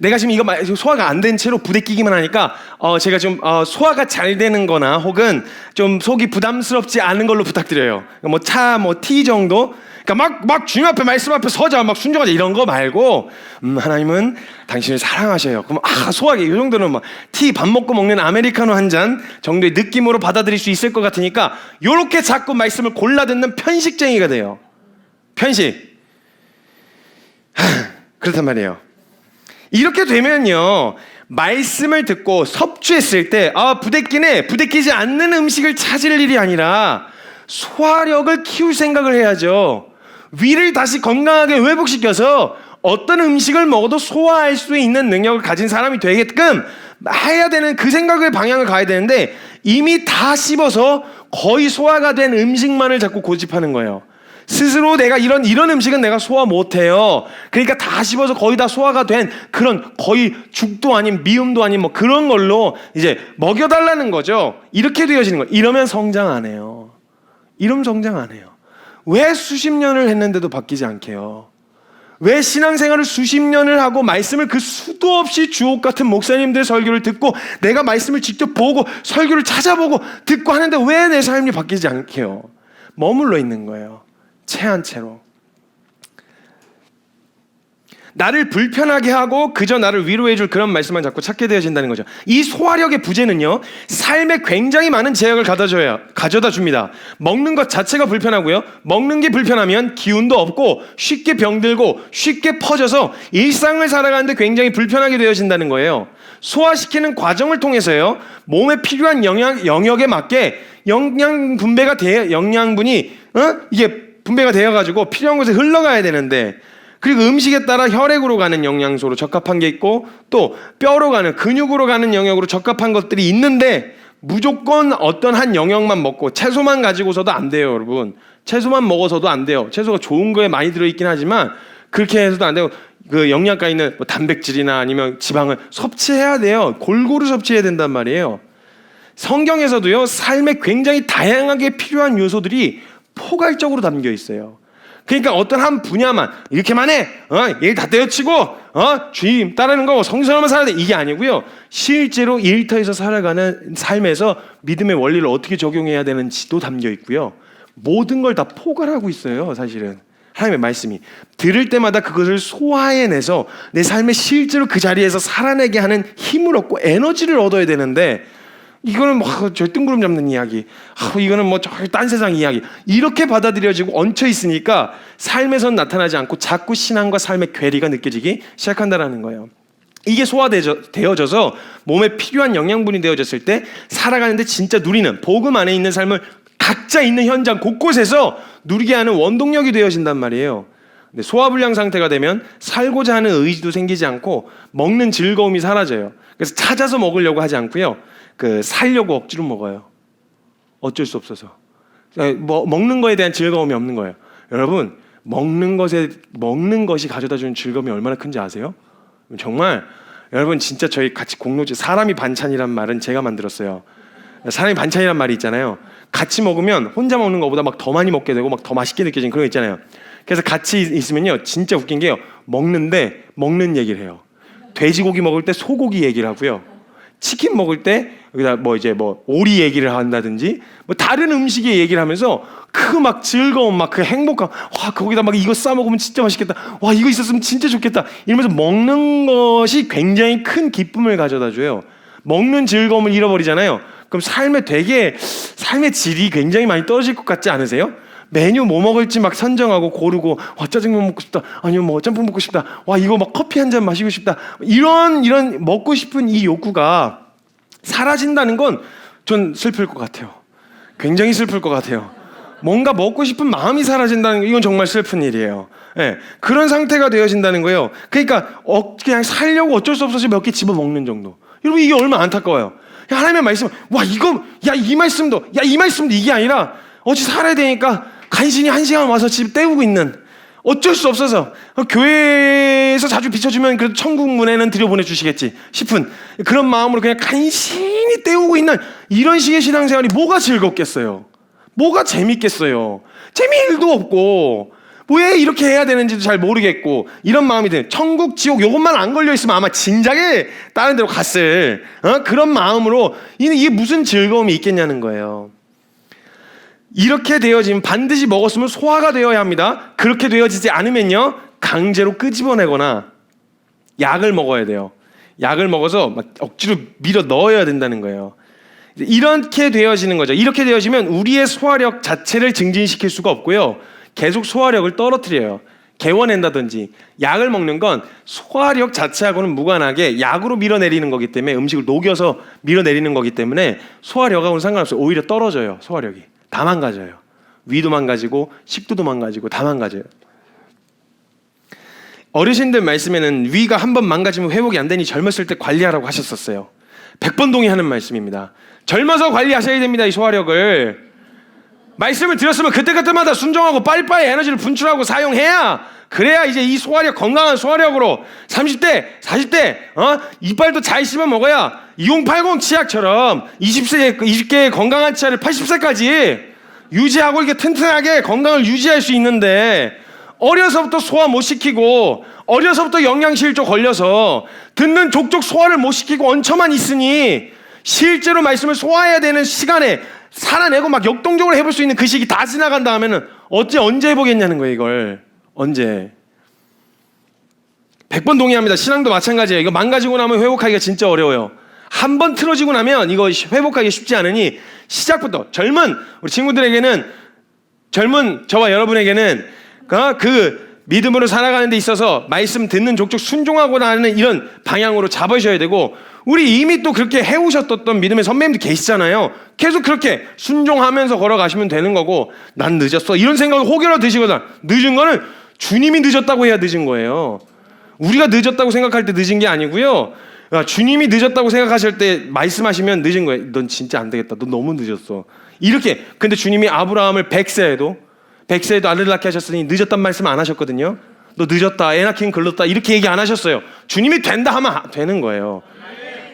내가 지금 이거 소화가 안 된 채로 부대끼기만 하니까 제가 좀 소화가 잘 되는 거나 혹은 좀 속이 부담스럽지 않은 걸로 부탁드려요. 뭐 차, 뭐 티 정도? 그러니까 막 주님 앞에 말씀 앞에 서자 막 순종하자 이런 거 말고 하나님은 당신을 사랑하셔요. 그럼 소화기 이 정도는 막 티 밥 먹고 먹는 아메리카노 한 잔 정도의 느낌으로 받아들일 수 있을 것 같으니까 요렇게 자꾸 말씀을 골라 듣는 편식쟁이가 돼요. 편식. 그렇단 말이에요. 이렇게 되면요 말씀을 듣고 섭취했을 때 부대끼지 않는 음식을 찾을 일이 아니라 소화력을 키울 생각을 해야죠. 위를 다시 건강하게 회복시켜서 어떤 음식을 먹어도 소화할 수 있는 능력을 가진 사람이 되게끔 해야 되는 그 생각의 방향을 가야 되는데 이미 다 씹어서 거의 소화가 된 음식만을 자꾸 고집하는 거예요. 스스로 내가 이런 음식은 내가 소화 못해요. 그러니까 다 씹어서 거의 다 소화가 된 그런 거의 죽도 아닌 미음도 아닌 뭐 그런 걸로 이제 먹여달라는 거죠. 이렇게 되어지는 거예요. 이러면 성장 안 해요. 이러면 성장 안 해요. 왜 수십 년을 했는데도 바뀌지 않게요? 왜 신앙생활을 수십 년을 하고 말씀을 그 수도 없이 주옥 같은 목사님들의 설교를 듣고 내가 말씀을 직접 보고 설교를 찾아보고 듣고 하는데 왜 내 삶이 바뀌지 않게요? 머물러 있는 거예요. 체한 채로. 나를 불편하게 하고 그저 나를 위로해 줄 그런 말씀만 자꾸 찾게 되어진다는 거죠. 이 소화력의 부재는요, 삶에 굉장히 많은 제약을 가져다 줍니다. 먹는 것 자체가 불편하고요, 먹는 게 불편하면 기운도 없고 쉽게 병들고 쉽게 퍼져서 일상을 살아가는데 굉장히 불편하게 되어진다는 거예요. 소화시키는 과정을 통해서요, 몸에 필요한 영역에 맞게 영양분이 이게 분배가 되어가지고 필요한 곳에 흘러가야 되는데, 그리고 음식에 따라 혈액으로 가는 영양소로 적합한 게 있고 또 뼈로 가는, 근육으로 가는 영역으로 적합한 것들이 있는데, 무조건 어떤 한 영역만 먹고 채소만 가지고서도 안 돼요, 여러분. 채소만 먹어서도 안 돼요. 채소가 좋은 거에 많이 들어있긴 하지만 그렇게 해서도 안 되고, 그 영양가 있는 뭐 단백질이나 아니면 지방을 섭취해야 돼요. 골고루 섭취해야 된단 말이에요. 성경에서도요, 삶에 굉장히 다양하게 필요한 요소들이 포괄적으로 담겨 있어요. 그러니까 어떤 한 분야만 이렇게만 해, 일 다 떼어치고 주임 따르는 거 성실하면 살아야 돼, 이게 아니고요, 실제로 일터에서 살아가는 삶에서 믿음의 원리를 어떻게 적용해야 되는지도 담겨 있고요, 모든 걸 다 포괄하고 있어요. 사실은 하나님의 말씀이 들을 때마다 그것을 소화해내서 내 삶에 실제로 그 자리에서 살아내게 하는 힘을 얻고 에너지를 얻어야 되는데, 이거는 뭐 저 뜬구름 잡는 이야기, 이거는 뭐 저 딴 세상 이야기, 이렇게 받아들여지고 얹혀 있으니까 삶에선 나타나지 않고 자꾸 신앙과 삶의 괴리가 느껴지기 시작한다는 거예요. 이게 소화되어져서 몸에 필요한 영양분이 되어졌을 때 살아가는데 진짜 누리는, 복음 안에 있는 삶을 각자 있는 현장 곳곳에서 누리게 하는 원동력이 되어진단 말이에요. 근데 소화불량 상태가 되면 살고자 하는 의지도 생기지 않고 먹는 즐거움이 사라져요. 그래서 찾아서 먹으려고 하지 않고요, 살려고 억지로 먹어요. 어쩔 수 없어서. 먹는 거에 대한 즐거움이 없는 거예요. 여러분, 먹는 것이 가져다주는 즐거움이 얼마나 큰지 아세요? 정말 여러분, 진짜 저희 같이 공동체, 사람이 반찬이란 말은 제가 만들었어요. 사람이 반찬이란 말이 있잖아요. 같이 먹으면 혼자 먹는 것보다 막 더 많이 먹게 되고 막 더 맛있게 느껴지는 그런 거 있잖아요. 그래서 같이 있으면요, 진짜 웃긴 게요, 먹는데 먹는 얘기를 해요. 돼지고기 먹을 때 소고기 얘기를 하고요, 치킨 먹을 때 여기다 오리 얘기를 한다든지, 뭐 다른 음식의 얘기를 하면서 그 막 즐거움, 막 그 행복감, 와 거기다 막 이거 싸 먹으면 진짜 맛있겠다, 와 이거 있었으면 진짜 좋겠다, 이러면서 먹는 것이 굉장히 큰 기쁨을 가져다 줘요. 먹는 즐거움을 잃어버리잖아요. 그럼 삶의 질이 굉장히 많이 떨어질 것 같지 않으세요? 메뉴 뭐 먹을지 막 선정하고 고르고, 와 짜장면 먹고 싶다, 아니면 뭐 짬뽕 먹고 싶다, 와 이거 막 커피 한 잔 마시고 싶다, 이런 먹고 싶은 이 욕구가 사라진다는 건 전 슬플 것 같아요. 굉장히 슬플 것 같아요. 뭔가 먹고 싶은 마음이 사라진다는 건, 이건 정말 슬픈 일이에요. 네, 그런 상태가 되어진다는 거예요. 그러니까 그냥 살려고 어쩔 수 없어서 몇 개 집어 먹는 정도. 여러분, 이게 얼마나 안타까워요. 하나님의 말씀, 이 말씀도 이게 아니라 어찌 살아야 되니까 간신히 1시간 와서 집 때우고 있는, 어쩔 수 없어서 교회에서 자주 비춰주면 그래도 천국 문에는 들여보내주시겠지 싶은 그런 마음으로 그냥 간신히 때우고 있는 이런 식의 신앙생활이 뭐가 즐겁겠어요? 뭐가 재밌겠어요? 재미일도 없고, 왜 이렇게 해야 되는지도 잘 모르겠고, 이런 마음이 드는, 천국 지옥 요것만 안 걸려있으면 아마 진작에 다른 데로 갔을 그런 마음으로, 이게 무슨 즐거움이 있겠냐는 거예요. 이렇게 되어지면 반드시 먹었으면 소화가 되어야 합니다. 그렇게 되어지지 않으면요, 강제로 끄집어내거나 약을 먹어야 돼요. 약을 먹어서 막 억지로 밀어 넣어야 된다는 거예요. 이렇게 되어지는 거죠. 이렇게 되어지면 우리의 소화력 자체를 증진시킬 수가 없고요, 계속 소화력을 떨어뜨려요. 개워낸다든지. 약을 먹는 건 소화력 자체하고는 무관하게 약으로 밀어내리는 거기 때문에, 음식을 녹여서 밀어내리는 거기 때문에 소화력하고는 상관없어요. 오히려 떨어져요. 소화력이 다 망가져요. 위도 망가지고 식도도 망가지고 다 망가져요. 어르신들 말씀에는 위가 한번 망가지면 회복이 안 되니 젊었을 때 관리하라고 하셨었어요. 100번 동의하는 말씀입니다. 젊어서 관리하셔야 됩니다. 이 소화력을. 말씀을 들었으면 그때그때마다 순종하고 빨리빨리 에너지를 분출하고 사용해야, 그래야 이제 이 소화력, 건강한 소화력으로 30대, 40대 이빨도 잘 씹어 먹어야 2080 치약처럼 20개의 건강한 치아를 80세까지 유지하고 이렇게 튼튼하게 건강을 유지할 수 있는데, 어려서부터 소화 못 시키고 어려서부터 영양실조 걸려서 듣는 족족 소화를 못 시키고 얹혀만 있으니, 실제로 말씀을 소화해야 되는 시간에 살아내고 막 역동적으로 해볼 수 있는 그 시기 다 지나간 다음에는 언제 해보겠냐는 거예요. 이걸 언제. 100번 동의합니다. 신앙도 마찬가지예요. 이거 망가지고 나면 회복하기가 진짜 어려워요. 한 번 틀어지고 나면 이거 회복하기 쉽지 않으니 시작부터 젊은 우리 친구들에게는, 젊은 저와 여러분에게는 그 믿음으로 살아가는 데 있어서 말씀 듣는 족족 순종하고 나는 이런 방향으로 잡으셔야 되고, 우리 이미 또 그렇게 해오셨던 믿음의 선배님들 계시잖아요. 계속 그렇게 순종하면서 걸어가시면 되는 거고, 난 늦었어 이런 생각을 혹여나 드시거나, 늦은 거는 주님이 늦었다고 해야 늦은 거예요. 우리가 늦었다고 생각할 때 늦은 게 아니고요. 주님이 늦었다고 생각하실 때 말씀하시면 늦은 거예요. 넌 진짜 안 되겠다. 너 너무 늦었어. 이렇게. 근데 주님이 아브라함을 100세에도 아들을 낳게 하셨으니 늦었단 말씀 안 하셨거든요. 너 늦었다, 애 낳기는 글렀다 이렇게 얘기 안 하셨어요. 주님이 된다 하면 되는 거예요.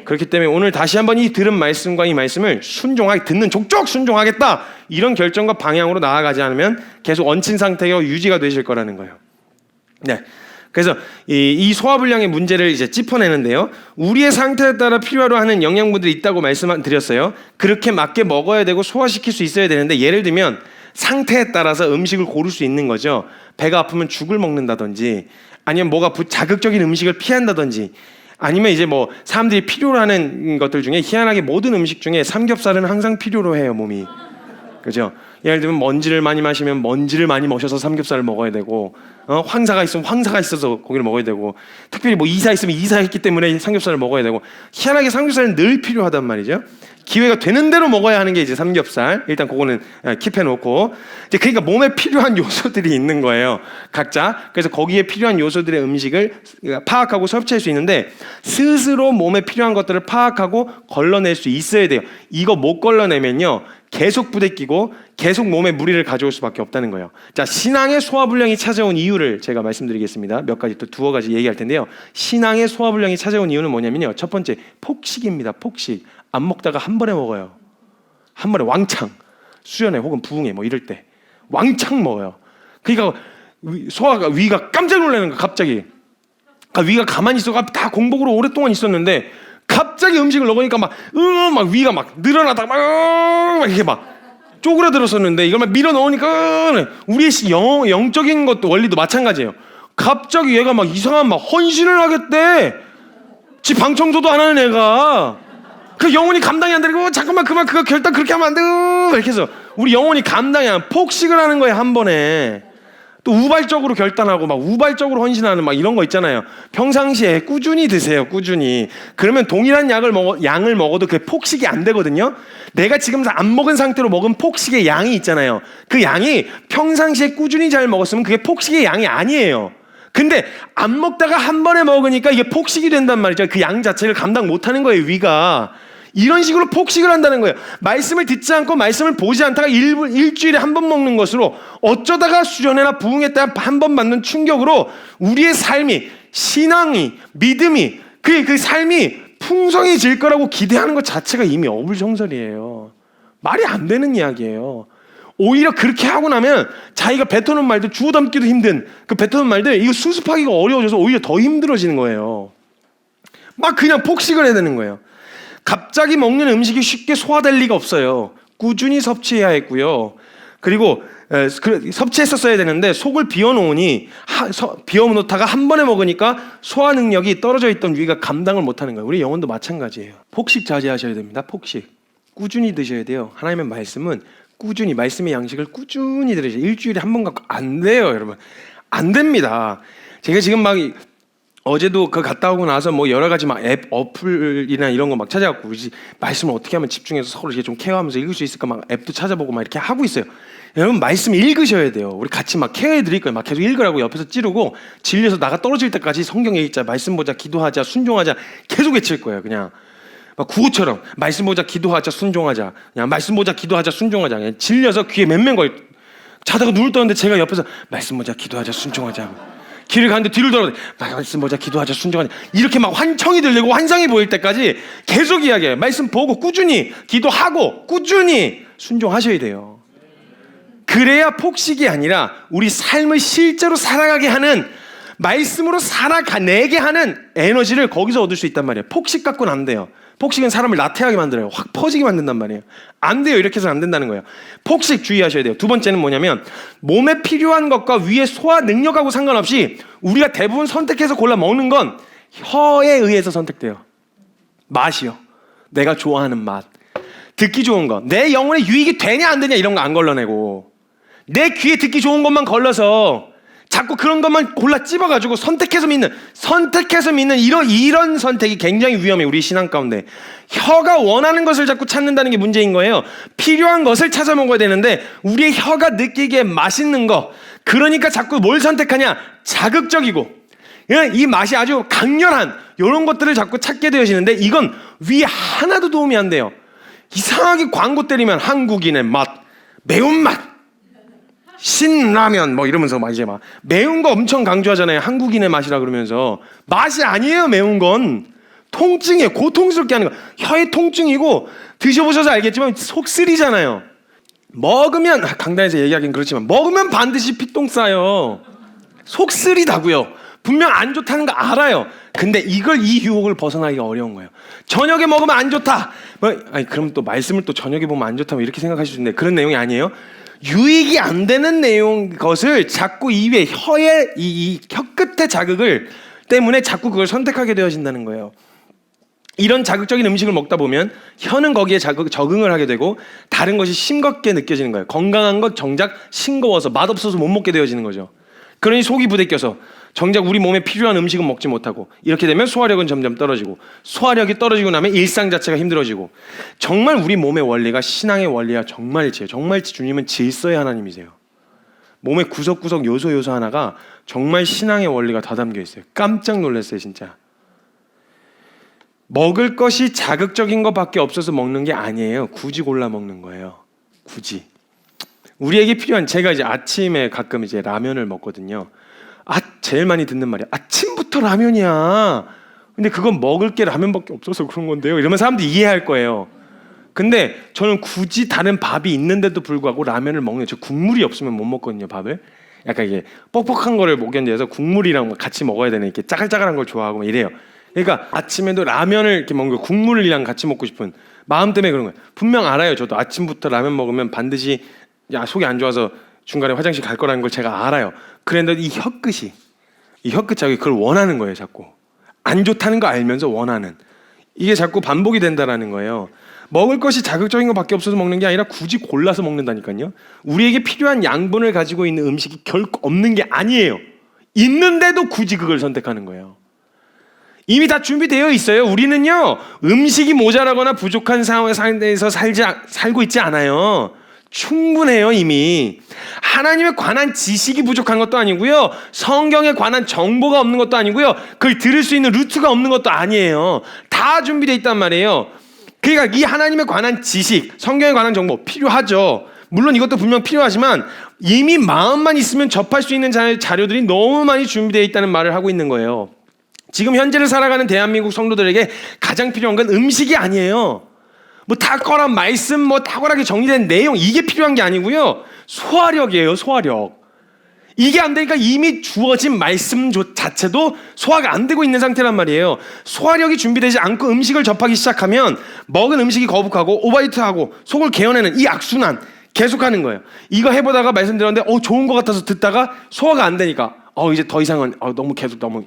그렇기 때문에 오늘 다시 한번 이 들은 말씀과 이 말씀을 순종하게, 듣는 족족 순종하겠다, 이런 결정과 방향으로 나아가지 않으면 계속 얹힌 상태가 유지가 되실 거라는 거예요. 네. 그래서 이 소화불량의 문제를 이제 짚어내는데요. 우리의 상태에 따라 필요로 하는 영양분들이 있다고 말씀드렸어요. 그렇게 맞게 먹어야 되고 소화시킬 수 있어야 되는데, 예를 들면 상태에 따라서 음식을 고를 수 있는 거죠. 배가 아프면 죽을 먹는다든지, 아니면 뭐가 자극적인 음식을 피한다든지, 아니면 이제 뭐 사람들이 필요로 하는 것들 중에 희한하게 모든 음식 중에 삼겹살은 항상 필요로 해요, 몸이. 그죠? 예를 들면 먼지를 많이 마시면 먼지를 많이 마셔서 삼겹살을 먹어야 되고, 황사가 있으면 황사가 있어서 고기를 먹어야 되고, 특별히 뭐 이사 있으면 이사했기 때문에 삼겹살을 먹어야 되고, 희한하게 삼겹살은 늘 필요하단 말이죠. 기회가 되는 대로 먹어야 하는 게 이제 삼겹살. 일단 그거는 킵해놓고, 이제 그러니까 몸에 필요한 요소들이 있는 거예요, 각자. 그래서 거기에 필요한 요소들의 음식을 파악하고 섭취할 수 있는데, 스스로 몸에 필요한 것들을 파악하고 걸러낼 수 있어야 돼요. 이거 못 걸러내면요, 계속 부대끼고 계속 몸에 무리를 가져올 수밖에 없다는 거예요. 자, 신앙의 소화불량이 찾아온 이유를 제가 말씀드리겠습니다. 몇 가지, 또 두어 가지 얘기할 텐데요. 신앙의 소화불량이 찾아온 이유는 뭐냐면요, 첫 번째, 폭식입니다. 폭식. 안 먹다가 한 번에 먹어요. 한 번에 왕창, 수련회 혹은 부흥회 뭐 이럴 때 왕창 먹어요. 그러니까 위가 깜짝 놀라는 거야, 갑자기. 그러니까 위가 가만히 있어가 다 공복으로 오랫동안 있었는데 갑자기 음식을 먹으니까 막 위가 막 늘어나다가 막 이렇게 막 쪼그라들었었는데, 이걸 막 밀어 넣으니까 우리의 영적인 것도 원리도 마찬가지예요. 갑자기 얘가 막 이상한 막 헌신을 하겠대. 지 방 청소도 안 하는 애가. 그 영혼이 감당이 안 되고, 잠깐만 그만, 그거 결단 그렇게 하면 안 돼, 이렇게 해서 우리 영혼이 감당이 안, 폭식을 하는 거예요, 한 번에. 또 우발적으로 결단하고 막 우발적으로 헌신하는 막 이런 거 있잖아요. 평상시에 꾸준히 드세요, 꾸준히. 그러면 동일한 양을 먹어도 그게 폭식이 안 되거든요. 내가 지금 안 먹은 상태로 먹은 폭식의 양이 있잖아요. 그 양이 평상시에 꾸준히 잘 먹었으면 그게 폭식의 양이 아니에요. 근데 안 먹다가 한 번에 먹으니까 이게 폭식이 된단 말이죠. 그 양 자체를 감당 못하는 거예요, 위가. 이런 식으로 폭식을 한다는 거예요. 말씀을 듣지 않고 말씀을 보지 않다가 일주일에 한 번 먹는 것으로, 어쩌다가 수련회나 부흥회 때 한 번 받는 충격으로 우리의 삶이, 신앙이, 믿음이, 그 삶이 풍성해질 거라고 기대하는 것 자체가 이미 어불성설이에요. 말이 안 되는 이야기예요. 오히려 그렇게 하고 나면 자기가 뱉어놓은 말들, 주워 담기도 힘든 그 뱉어놓은 말들, 이거 수습하기가 어려워져서 오히려 더 힘들어지는 거예요. 막 그냥 폭식을 해야 되는 거예요. 갑자기 먹는 음식이 쉽게 소화될 리가 없어요. 꾸준히 섭취해야 했고요. 그리고 섭취했었어야 되는데 속을 비워놓으니, 비워놓다가 한 번에 먹으니까 소화 능력이 떨어져 있던 위가 감당을 못하는 거예요. 우리 영혼도 마찬가지예요. 폭식 자제하셔야 됩니다. 폭식. 꾸준히 드셔야 돼요. 하나님의 말씀은 꾸준히, 말씀의 양식을 꾸준히 들으셔야 돼요. 일주일에 한 번 갖고 안 돼요, 여러분. 안 됩니다. 제가 지금 막 어제도 그 갔다 오고 나서 뭐 여러 가지 막 앱 어플이나 이런 거 막 찾아갖고, 우리 말씀을 어떻게 하면 집중해서 서로 이렇게 좀 케어하면서 읽을 수 있을까 막 앱도 찾아보고 막 이렇게 하고 있어요. 여러분, 말씀 읽으셔야 돼요. 우리 같이 막 케어해 드릴 거예요. 막 계속 읽으라고 옆에서 찌르고, 질려서 나가 떨어질 때까지 성경 읽자, 말씀 보자, 기도하자, 순종하자 계속 외칠 거예요. 그냥 막 구호처럼 말씀 보자, 기도하자, 순종하자, 그냥 말씀 보자, 기도하자, 순종하자. 그냥 질려서 귀에 맴맨 거예요. 자다가 눈을 떠는데 제가 옆에서 말씀 보자, 기도하자, 순종하자. 길을 가는데 뒤를 돌아보니 말씀 보자, 기도하자, 순종하자. 이렇게 막 환청이 들리고 환상이 보일 때까지 계속 이야기해요. 말씀 보고 꾸준히 기도하고 꾸준히 순종하셔야 돼요. 그래야 폭식이 아니라 우리 삶을 실제로 살아가게 하는, 말씀으로 살아내게 하는 에너지를 거기서 얻을 수 있단 말이에요. 폭식 갖고는 안 돼요. 폭식은 사람을 나태하게 만들어요. 확 퍼지게 만든단 말이에요. 안 돼요. 이렇게 해서는 안 된다는 거예요. 폭식 주의하셔야 돼요. 두 번째는 뭐냐면 몸에 필요한 것과 위의 소화 능력하고 상관없이 우리가 대부분 선택해서 골라 먹는 건 혀에 의해서 선택돼요. 맛이요. 내가 좋아하는 맛. 듣기 좋은 거. 내 영혼에 유익이 되냐 안 되냐 이런 거 안 걸러내고 내 귀에 듣기 좋은 것만 걸러서 자꾸 그런 것만 골라 찝어가지고 선택해서 믿는 이런 선택이 굉장히 위험해요. 우리 신앙 가운데 혀가 원하는 것을 자꾸 찾는다는 게 문제인 거예요. 필요한 것을 찾아 먹어야 되는데 우리의 혀가 느끼기에 맛있는 거, 그러니까 자꾸 뭘 선택하냐? 자극적이고 이 맛이 아주 강렬한 이런 것들을 자꾸 찾게 되어지는데 이건 위에 하나도 도움이 안 돼요. 이상하게 광고 때리면 한국인의 맛, 매운맛, 신라면 뭐 이러면서 막 이제 막 매운 거 엄청 강조하잖아요. 한국인의 맛이라 그러면서 맛이 아니에요. 매운 건 통증이에요. 고통스럽게 하는 거. 혀의 통증이고 드셔보셔서 알겠지만 속 쓰리잖아요. 먹으면 강단에서 얘기하긴 그렇지만 먹으면 반드시 피똥 싸요. 속 쓰리다고요. 분명 안 좋다는 거 알아요. 근데 이 유혹을 벗어나기가 어려운 거예요. 저녁에 먹으면 안 좋다. 아니 그럼 또 말씀을 또 저녁에 보면 안 좋다고 이렇게 생각하실 수 있는데 그런 내용이 아니에요. 유익이 안 되는 내용 것을 자꾸 입에 혀의 이 혀끝의 자극을 때문에 자꾸 그걸 선택하게 되어진다는 거예요. 이런 자극적인 음식을 먹다 보면 혀는 거기에 적응을 하게 되고 다른 것이 싱겁게 느껴지는 거예요. 건강한 것 정작 싱거워서 맛없어서 못 먹게 되어지는 거죠. 그러니 속이 부대껴서 정작 우리 몸에 필요한 음식은 먹지 못하고 이렇게 되면 소화력은 점점 떨어지고 소화력이 떨어지고 나면 일상 자체가 힘들어지고 정말 우리 몸의 원리가 신앙의 원리와 정말 일치해요. 정말 주님은 질서의 하나님이세요. 몸의 구석구석 요소 하나가 정말 신앙의 원리가 다 담겨 있어요. 깜짝 놀랐어요 진짜. 먹을 것이 자극적인 것밖에 없어서 먹는 게 아니에요. 굳이 골라 먹는 거예요. 굳이. 우리에게 필요한 제가 이제 아침에 가끔 이제 라면을 먹거든요. 제일 많이 듣는 말이야. 아침부터 라면이야. 근데 그건 먹을 게 라면밖에 없어서 그런 건데요. 이러면 사람들이 이해할 거예요. 근데 저는 굳이 다른 밥이 있는데도 불구하고 라면을 먹는 저 국물이 없으면 못 먹거든요. 밥을. 약간 이게 뻑뻑한 거를 못 견뎌서 국물이랑 같이 먹어야 되는 이렇게 짜글짜글한 걸 좋아하고 막 이래요. 그러니까 아침에도 라면을 이렇게 먹는 거 국물이랑 같이 먹고 싶은 마음 때문에 그런 거예요. 분명 알아요. 저도 아침부터 라면 먹으면 반드시 속이 안 좋아서 중간에 화장실 갈 거라는 걸 제가 알아요. 그런데 이 혀끝 자극이 그걸 원하는 거예요. 자꾸 안 좋다는 거 알면서 원하는 이게 자꾸 반복이 된다라는 거예요. 먹을 것이 자극적인 것밖에 없어서 먹는 게 아니라 굳이 골라서 먹는다니까요. 우리에게 필요한 양분을 가지고 있는 음식이 결코 없는 게 아니에요. 있는데도 굳이 그걸 선택하는 거예요. 이미 다 준비되어 있어요. 우리는요 음식이 모자라거나 부족한 상황에서 살고 있지 않아요. 충분해요. 이미 하나님에 관한 지식이 부족한 것도 아니고요, 성경에 관한 정보가 없는 것도 아니고요, 그걸 들을 수 있는 루트가 없는 것도 아니에요. 다 준비되어 있단 말이에요. 그러니까 이 하나님에 관한 지식, 성경에 관한 정보 필요하죠. 물론 이것도 분명 필요하지만 이미 마음만 있으면 접할 수 있는 자료들이 너무 많이 준비되어 있다는 말을 하고 있는 거예요. 지금 현재를 살아가는 대한민국 성도들에게 가장 필요한 건 음식이 아니에요. 뭐 탁월한 말씀, 뭐 탁월하게 정리된 내용, 이게 필요한 게 아니고요, 소화력이에요. 소화력. 이게 안 되니까 이미 주어진 말씀 자체도 소화가 안 되고 있는 상태란 말이에요. 소화력이 준비되지 않고 음식을 접하기 시작하면 먹은 음식이 거북하고 오버히트하고 속을 개어내는 이 악순환 계속하는 거예요. 이거 해보다가 말씀드렸는데 좋은 것 같아서 듣다가 소화가 안 되니까 이제 더 이상은 너무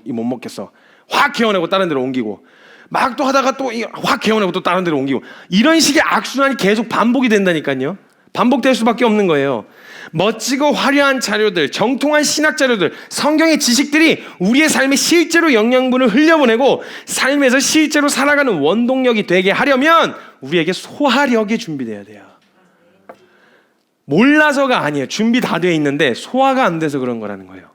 못 먹겠어. 확 개어내고 다른 데로 옮기고, 막 또 하다가 또 확 개어내고 또 다른 데로 옮기고, 이런 식의 악순환이 계속 반복이 된다니까요. 반복될 수밖에 없는 거예요. 멋지고 화려한 자료들, 정통한 신학 자료들, 성경의 지식들이 우리의 삶에 실제로 영양분을 흘려보내고 삶에서 실제로 살아가는 원동력이 되게 하려면 우리에게 소화력이 준비돼야 돼요. 몰라서가 아니에요. 준비 다 되어 있는데 소화가 안 돼서 그런 거라는 거예요.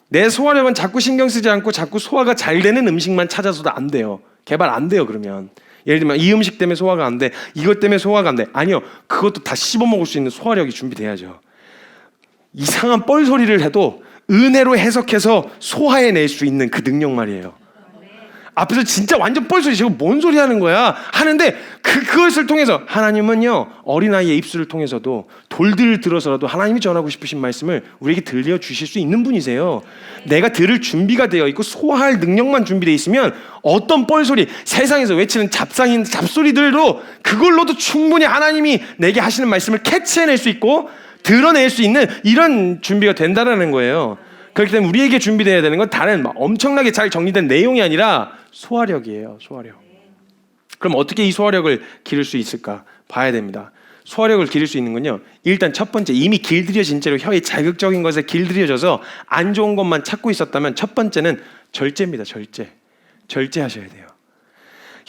내 소화력은 자꾸 신경 쓰지 않고 자꾸 소화가 잘 되는 음식만 찾아서도 안 돼요. 개발 안 돼요. 그러면 예를 들면 이 음식 때문에 소화가 안 돼, 이것 때문에 소화가 안 돼. 아니요, 그것도 다 씹어먹을 수 있는 소화력이 준비돼야죠. 이상한 뻘소리를 해도 은혜로 해석해서 소화해낼 수 있는 그 능력 말이에요. 앞에서 진짜 완전 뻘소리, 저거 뭔 소리 하는 거야 하는데 그것을 통해서 하나님은요, 어린아이의 입술을 통해서도 돌들을 들어서라도 하나님이 전하고 싶으신 말씀을 우리에게 들려주실 수 있는 분이세요. 내가 들을 준비가 되어 있고 소화할 능력만 준비되어 있으면 어떤 뻘소리, 세상에서 외치는 잡상인 잡소리들도 그걸로도 충분히 하나님이 내게 하시는 말씀을 캐치해낼 수 있고 드러낼 수 있는 이런 준비가 된다는 거예요. 그렇기 때문에 우리에게 준비되어야 되는 건 다른 막 엄청나게 잘 정리된 내용이 아니라 소화력이에요. 소화력. 그럼 어떻게 이 소화력을 기를 수 있을까 봐야 됩니다. 소화력을 기를 수 있는 건요, 일단 첫 번째, 이미 길들여진 채로 혀에 자극적인 것에 길들여져서 안 좋은 것만 찾고 있었다면 첫 번째는 절제입니다. 절제하셔야 돼요.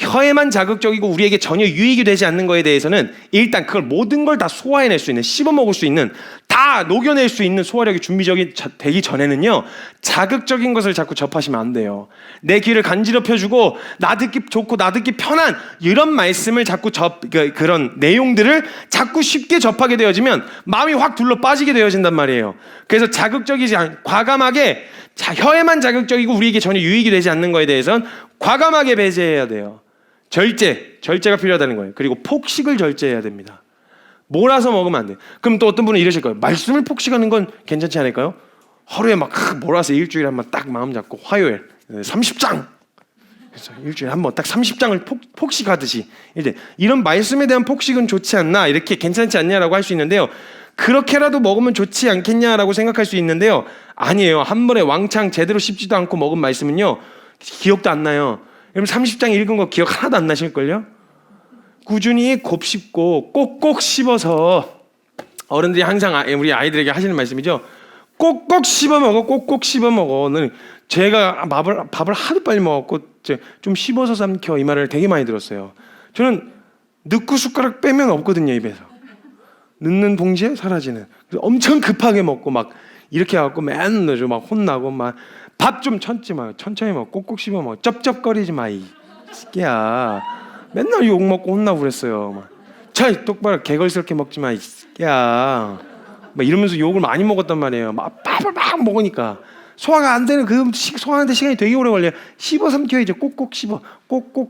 혀에만 자극적이고 우리에게 전혀 유익이 되지 않는 거에 대해서는 일단 그걸 모든 걸 다 소화해낼 수 있는, 씹어먹을 수 있는, 다 녹여낼 수 있는 소화력이 준비적이 되기 전에는요, 자극적인 것을 자꾸 접하시면 안 돼요. 내 귀를 간지럽혀주고 나 듣기 좋고 나 듣기 편한 이런 말씀을 자꾸 그런 내용들을 자꾸 쉽게 접하게 되어지면 마음이 확 둘러 빠지게 되어진단 말이에요. 그래서 자극적이지 과감하게 혀에만 자극적이고 우리에게 전혀 유익이 되지 않는 거에 대해서는 과감하게 배제해야 돼요. 절제가 필요하다는 거예요. 그리고 폭식을 절제해야 됩니다. 몰아서 먹으면 안 돼요. 그럼 또 어떤 분은 이러실 거예요. 말씀을 폭식하는 건 괜찮지 않을까요? 하루에 막 몰아서 일주일에 한 번 딱 마음 잡고 화요일 30장, 그래서 일주일에 한 번 딱 30장을 폭식하듯이, 이제 이런 말씀에 대한 폭식은 좋지 않나, 이렇게 괜찮지 않냐라고 할 수 있는데요, 그렇게라도 먹으면 좋지 않겠냐라고 생각할 수 있는데요, 아니에요. 한 번에 왕창 제대로 씹지도 않고 먹은 말씀은요, 기억도 안 나요. 여러분 30장 읽은 거 기억 하나도 안 나실걸요? 꾸준히 곱씹고 꼭꼭 씹어서, 어른들이 항상 우리 아이들에게 하시는 말씀이죠. 꼭꼭 씹어 먹어, 꼭꼭 씹어 먹어는, 제가 밥을 하도 빨리 먹었고 좀 씹어서 삼켜, 이 말을 되게 많이 들었어요. 저는 넣고 숟가락 빼면 없거든요, 입에서. 넣는 동시에 사라지는. 그래서 엄청 급하게 먹고 막 이렇게 해갖고 맨날 넣어줘, 막 혼나고 막 밥 좀 천지 마, 천천히 먹어, 꼭꼭 씹어 먹어, 쩝쩝거리지 마, 이 새끼야. 맨날 욕 먹고 혼나고 그랬어요. 막, 자, 똑바로 개걸스럽게 먹지 마, 이 새끼야. 막 이러면서 욕을 많이 먹었단 말이에요. 막 밥을 막 먹으니까 소화가 안 되는, 그 소화하는데 시간이 되게 오래 걸려요. 씹어 삼켜야죠. 꼭꼭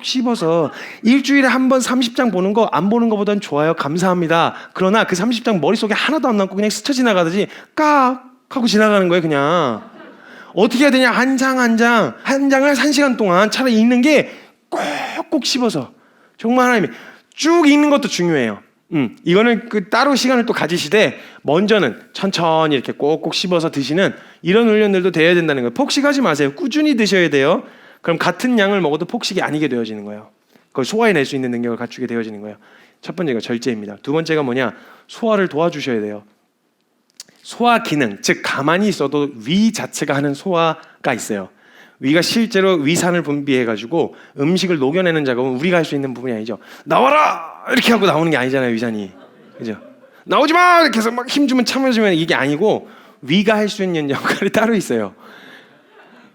씹어서 일주일에 한 번 30장 보는 거 안 보는 거보단 좋아요. 감사합니다. 그러나 그 30장 머릿속에 하나도 안 남고 그냥 스쳐 지나가듯이 깍 하고 지나가는 거예요. 그냥 어떻게 해야 되냐, 한 장을 1시간 동안 차라리 읽는 게 꼭꼭 씹어서, 정말 하나님이 쭉 읽는 것도 중요해요. 이거는 따로 시간을 또 가지시되 먼저는 천천히 이렇게 꼭꼭 씹어서 드시는 이런 훈련들도 돼야 된다는 거예요. 폭식하지 마세요. 꾸준히 드셔야 돼요. 그럼 같은 양을 먹어도 폭식이 아니게 되어지는 거예요. 그걸 소화해낼 수 있는 능력을 갖추게 되어지는 거예요. 첫 번째가 절제입니다. 두 번째가 뭐냐, 소화를 도와주셔야 돼요. 소화 기능, 즉 가만히 있어도 위 자체가 하는 소화가 있어요. 위가 실제로 위산을 분비해가지고 음식을 녹여내는 작업은 우리가 할 수 있는 부분이 아니죠. 나와라! 이렇게 하고 나오는 게 아니잖아요, 위산이. 그죠? 나오지 마! 이렇게 해서 막 힘주면 참아주면 이게 아니고, 위가 할 수 있는 역할이 따로 있어요.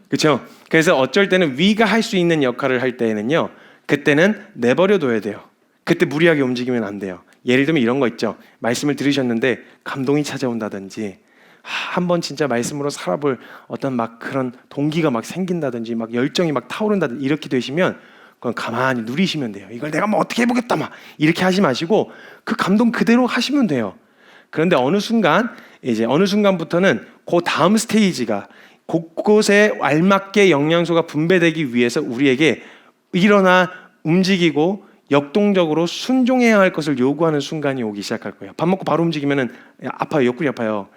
그렇죠? 그래서 어쩔 때는 위가 할 수 있는 역할을 할 때에는요, 그때는 내버려둬야 돼요. 그때 무리하게 움직이면 안 돼요. 예를 들면 이런 거 있죠. 말씀을 들으셨는데 감동이 찾아온다든지, 한번 진짜 말씀으로 살아볼 어떤 막 그런 동기가 막 생긴다든지, 막 열정이 막 타오른다든지, 이렇게 되시면 그건 가만히 누리시면 돼요. 이걸 내가 뭐 어떻게 해보겠다 막 이렇게 하지 마시고 그 감동 그대로 하시면 돼요. 그런데 어느 순간부터는 그 다음 스테이지가, 곳곳에 알맞게 영양소가 분배되기 위해서 우리에게 일어나 움직이고 역동적으로 순종해야 할 것을 요구하는 순간이 오기 시작할 거예요. 밥 먹고 바로 움직이면 아파요. 옆구리 아파요.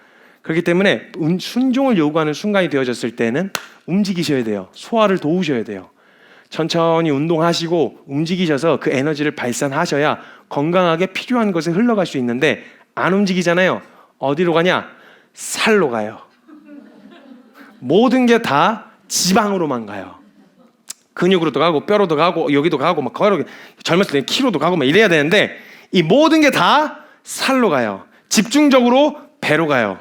그렇기 때문에 순종을 요구하는 순간이 되어졌을 때는 움직이셔야 돼요. 소화를 도우셔야 돼요. 천천히 운동하시고 움직이셔서 그 에너지를 발산하셔야 건강하게 필요한 것에 흘러갈 수 있는데, 안 움직이잖아요. 어디로 가냐? 살로 가요. 모든 게 다 지방으로만 가요. 근육으로도 가고 뼈로도 가고 여기도 가고 막 젊었을 때 키로도 가고 막 이래야 되는데, 이 모든 게 다 살로 가요. 집중적으로 배로 가요.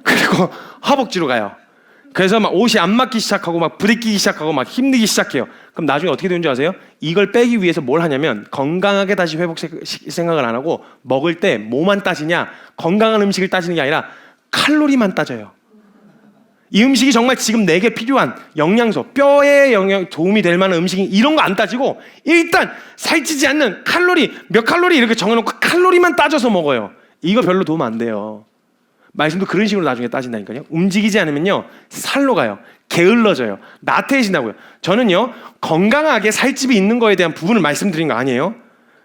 그리고 허벅지로 가요. 그래서 막 옷이 안 맞기 시작하고 막 부대끼기 시작하고 막 힘들기 시작해요. 그럼 나중에 어떻게 되는 줄 아세요? 이걸 빼기 위해서 뭘 하냐면, 건강하게 다시 회복 생각을 안 하고 먹을 때 뭐만 따지냐, 건강한 음식을 따지는 게 아니라 칼로리만 따져요. 이 음식이 정말 지금 내게 필요한 영양소, 뼈에 도움이 될 만한 음식이 이런 거 안 따지고 일단 살찌지 않는 칼로리, 몇 칼로리 이렇게 정해놓고 칼로리만 따져서 먹어요. 이거 별로 도움 안 돼요. 말씀도 그런 식으로 나중에 따진다니까요. 움직이지 않으면요 살로 가요. 게을러져요. 나태해진다고요. 저는요 건강하게 살집이 있는 거에 대한 부분을 말씀드린 거 아니에요.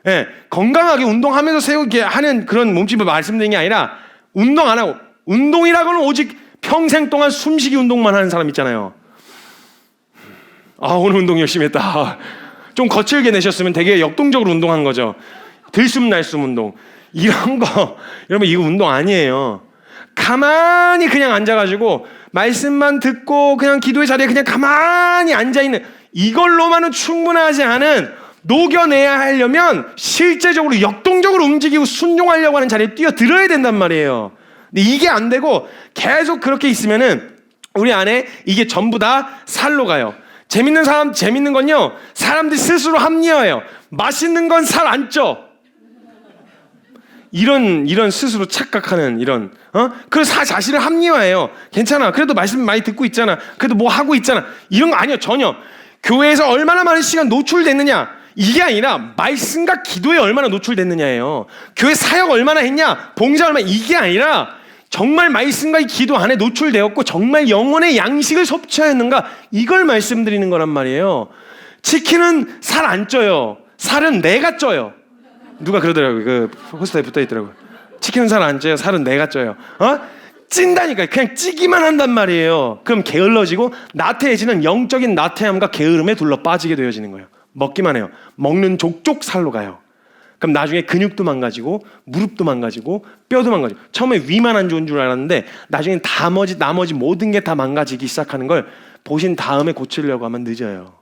예, 건강하게 운동하면서 세우게 하는 그런 몸집을 말씀드린 게 아니라 운동 안 하고, 운동이라고는 오직 평생 동안 숨쉬기 운동만 하는 사람 있잖아요. 아, 오늘 운동 열심히 했다. 좀 거칠게 내셨으면 되게 역동적으로 운동한 거죠. 들숨 날숨 운동 이런 거 여러분 이거 운동 아니에요. 가만히 그냥 앉아가지고 말씀만 듣고 그냥 기도의 자리에 그냥 가만히 앉아있는 이걸로만은 충분하지 않은, 녹여내야 하려면 실제적으로 역동적으로 움직이고 순종하려고 하는 자리에 뛰어들어야 된단 말이에요. 근데 이게 안 되고 계속 그렇게 있으면은 우리 안에 이게 전부 다 살로 가요. 재밌는 건요 사람들이 스스로 합리화해요. 맛있는 건 살 안 쪄. 이런 스스로 착각하는 그래서 자신을 합리화해요. 괜찮아. 그래도 말씀 많이 듣고 있잖아. 그래도 뭐 하고 있잖아. 이런 거 아니에요. 전혀. 교회에서 얼마나 많은 시간 노출됐느냐. 이게 아니라 말씀과 기도에 얼마나 노출됐느냐예요. 교회 사역 얼마나 했냐. 봉사 얼마나. 이게 아니라 정말 말씀과 기도 안에 노출되었고 정말 영혼의 양식을 섭취하였는가. 이걸 말씀드리는 거란 말이에요. 치킨은 살 안 쪄요. 살은 내가 쪄요. 누가 그러더라고요. 그 호스트에 붙어있더라고요. 치킨은 살 안 쪄요. 살은 내가 쪄요. 찐다니까. 그냥 찌기만 한단 말이에요. 그럼 게을러지고 나태해지는 영적인 나태함과 게으름에 둘러 빠지게 되어지는 거예요. 먹기만 해요. 먹는 족족 살로 가요. 그럼 나중에 근육도 망가지고 무릎도 망가지고 뼈도 망가지고, 처음에 위만 안 좋은 줄 알았는데 나중엔 나머지 모든 게 다 망가지기 시작하는 걸 보신 다음에 고치려고 하면 늦어요.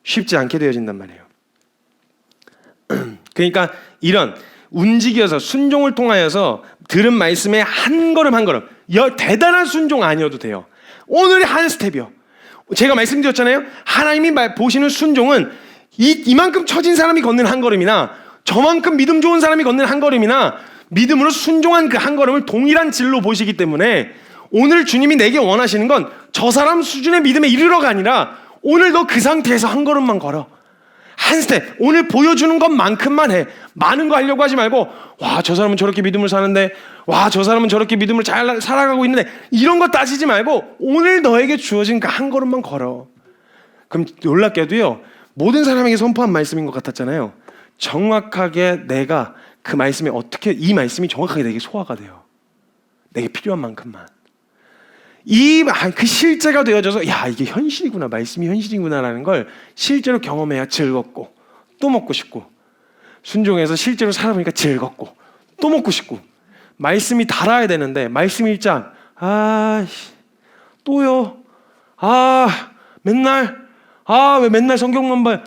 쉽지 않게 되어진단 말이에요. 그러니까 이런 움직여서 순종을 통하여서 들은 말씀에 한 걸음 한 걸음, 대단한 순종 아니어도 돼요. 오늘의 한 스텝이요. 제가 말씀드렸잖아요. 하나님이 보시는 순종은 이만큼 처진 사람이 걷는 한 걸음이나 저만큼 믿음 좋은 사람이 걷는 한 걸음이나 믿음으로 순종한 그 한 걸음을 동일한 질로 보시기 때문에 오늘 주님이 내게 원하시는 건 저 사람 수준의 믿음에 이르러가 아니라 오늘 너 그 상태에서 한 걸음만 걸어. 한 스텝. 오늘 보여주는 것만큼만 해. 많은 거 하려고 하지 말고, 와, 저 사람은 저렇게 믿음을 사는데, 와, 저 사람은 저렇게 믿음을 잘 살아가고 있는데, 이런 거 따지지 말고 오늘 너에게 주어진 그 한 걸음만 걸어. 그럼 놀랍게도요, 모든 사람에게 선포한 말씀인 것 같았잖아요. 정확하게 내가 그 말씀이 이 말씀이 정확하게 내게 소화가 돼요. 내게 필요한 만큼만. 그 실제가 되어져서, 야, 이게 현실이구나, 말씀이 현실이구나라는 걸 실제로 경험해야 즐겁고 또 먹고 싶고, 순종해서 실제로 살아보니까 즐겁고 또 먹고 싶고. 말씀이 달아야 되는데 말씀 1장 또요. 왜 맨날 성경만 봐요.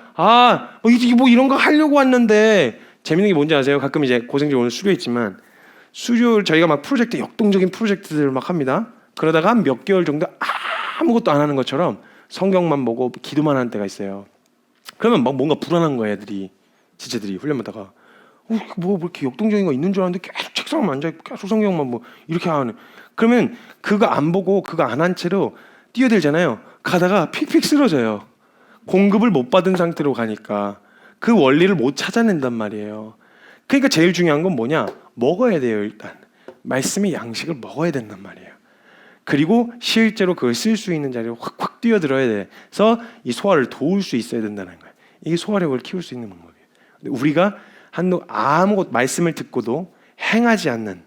뭐 이런 거 하려고 왔는데. 재밌는 게 뭔지 아세요? 가끔 이제 고생들 오늘 수료했지만, 수료를 저희가 막 역동적인 프로젝트들을 막 합니다. 그러다가 한 몇 개월 정도 아무것도 안 하는 것처럼 성경만 보고 기도만 하는 때가 있어요. 그러면 막 뭔가 불안한 거예요, 지체들이 훈련받다가. 뭐 이렇게 역동적인 거 있는 줄 알았는데 계속 책상에 앉아있고 계속 성경만 뭐 이렇게 하는. 그러면 그거 안 보고 그거 안 한 채로 뛰어들잖아요. 가다가 픽픽 쓰러져요. 공급을 못 받은 상태로 가니까 그 원리를 못 찾아낸단 말이에요. 그러니까 제일 중요한 건 뭐냐? 먹어야 돼요. 일단 말씀의 양식을 먹어야 된단 말이에요. 그리고 실제로 그걸 쓸 수 있는 자리로 확 뛰어들어야 돼서 이 소화를 도울 수 있어야 된다는 거예요. 이게 소화력을 키울 수 있는 방법이에요. 근데 우리가 아무것도 말씀을 듣고도 행하지 않는,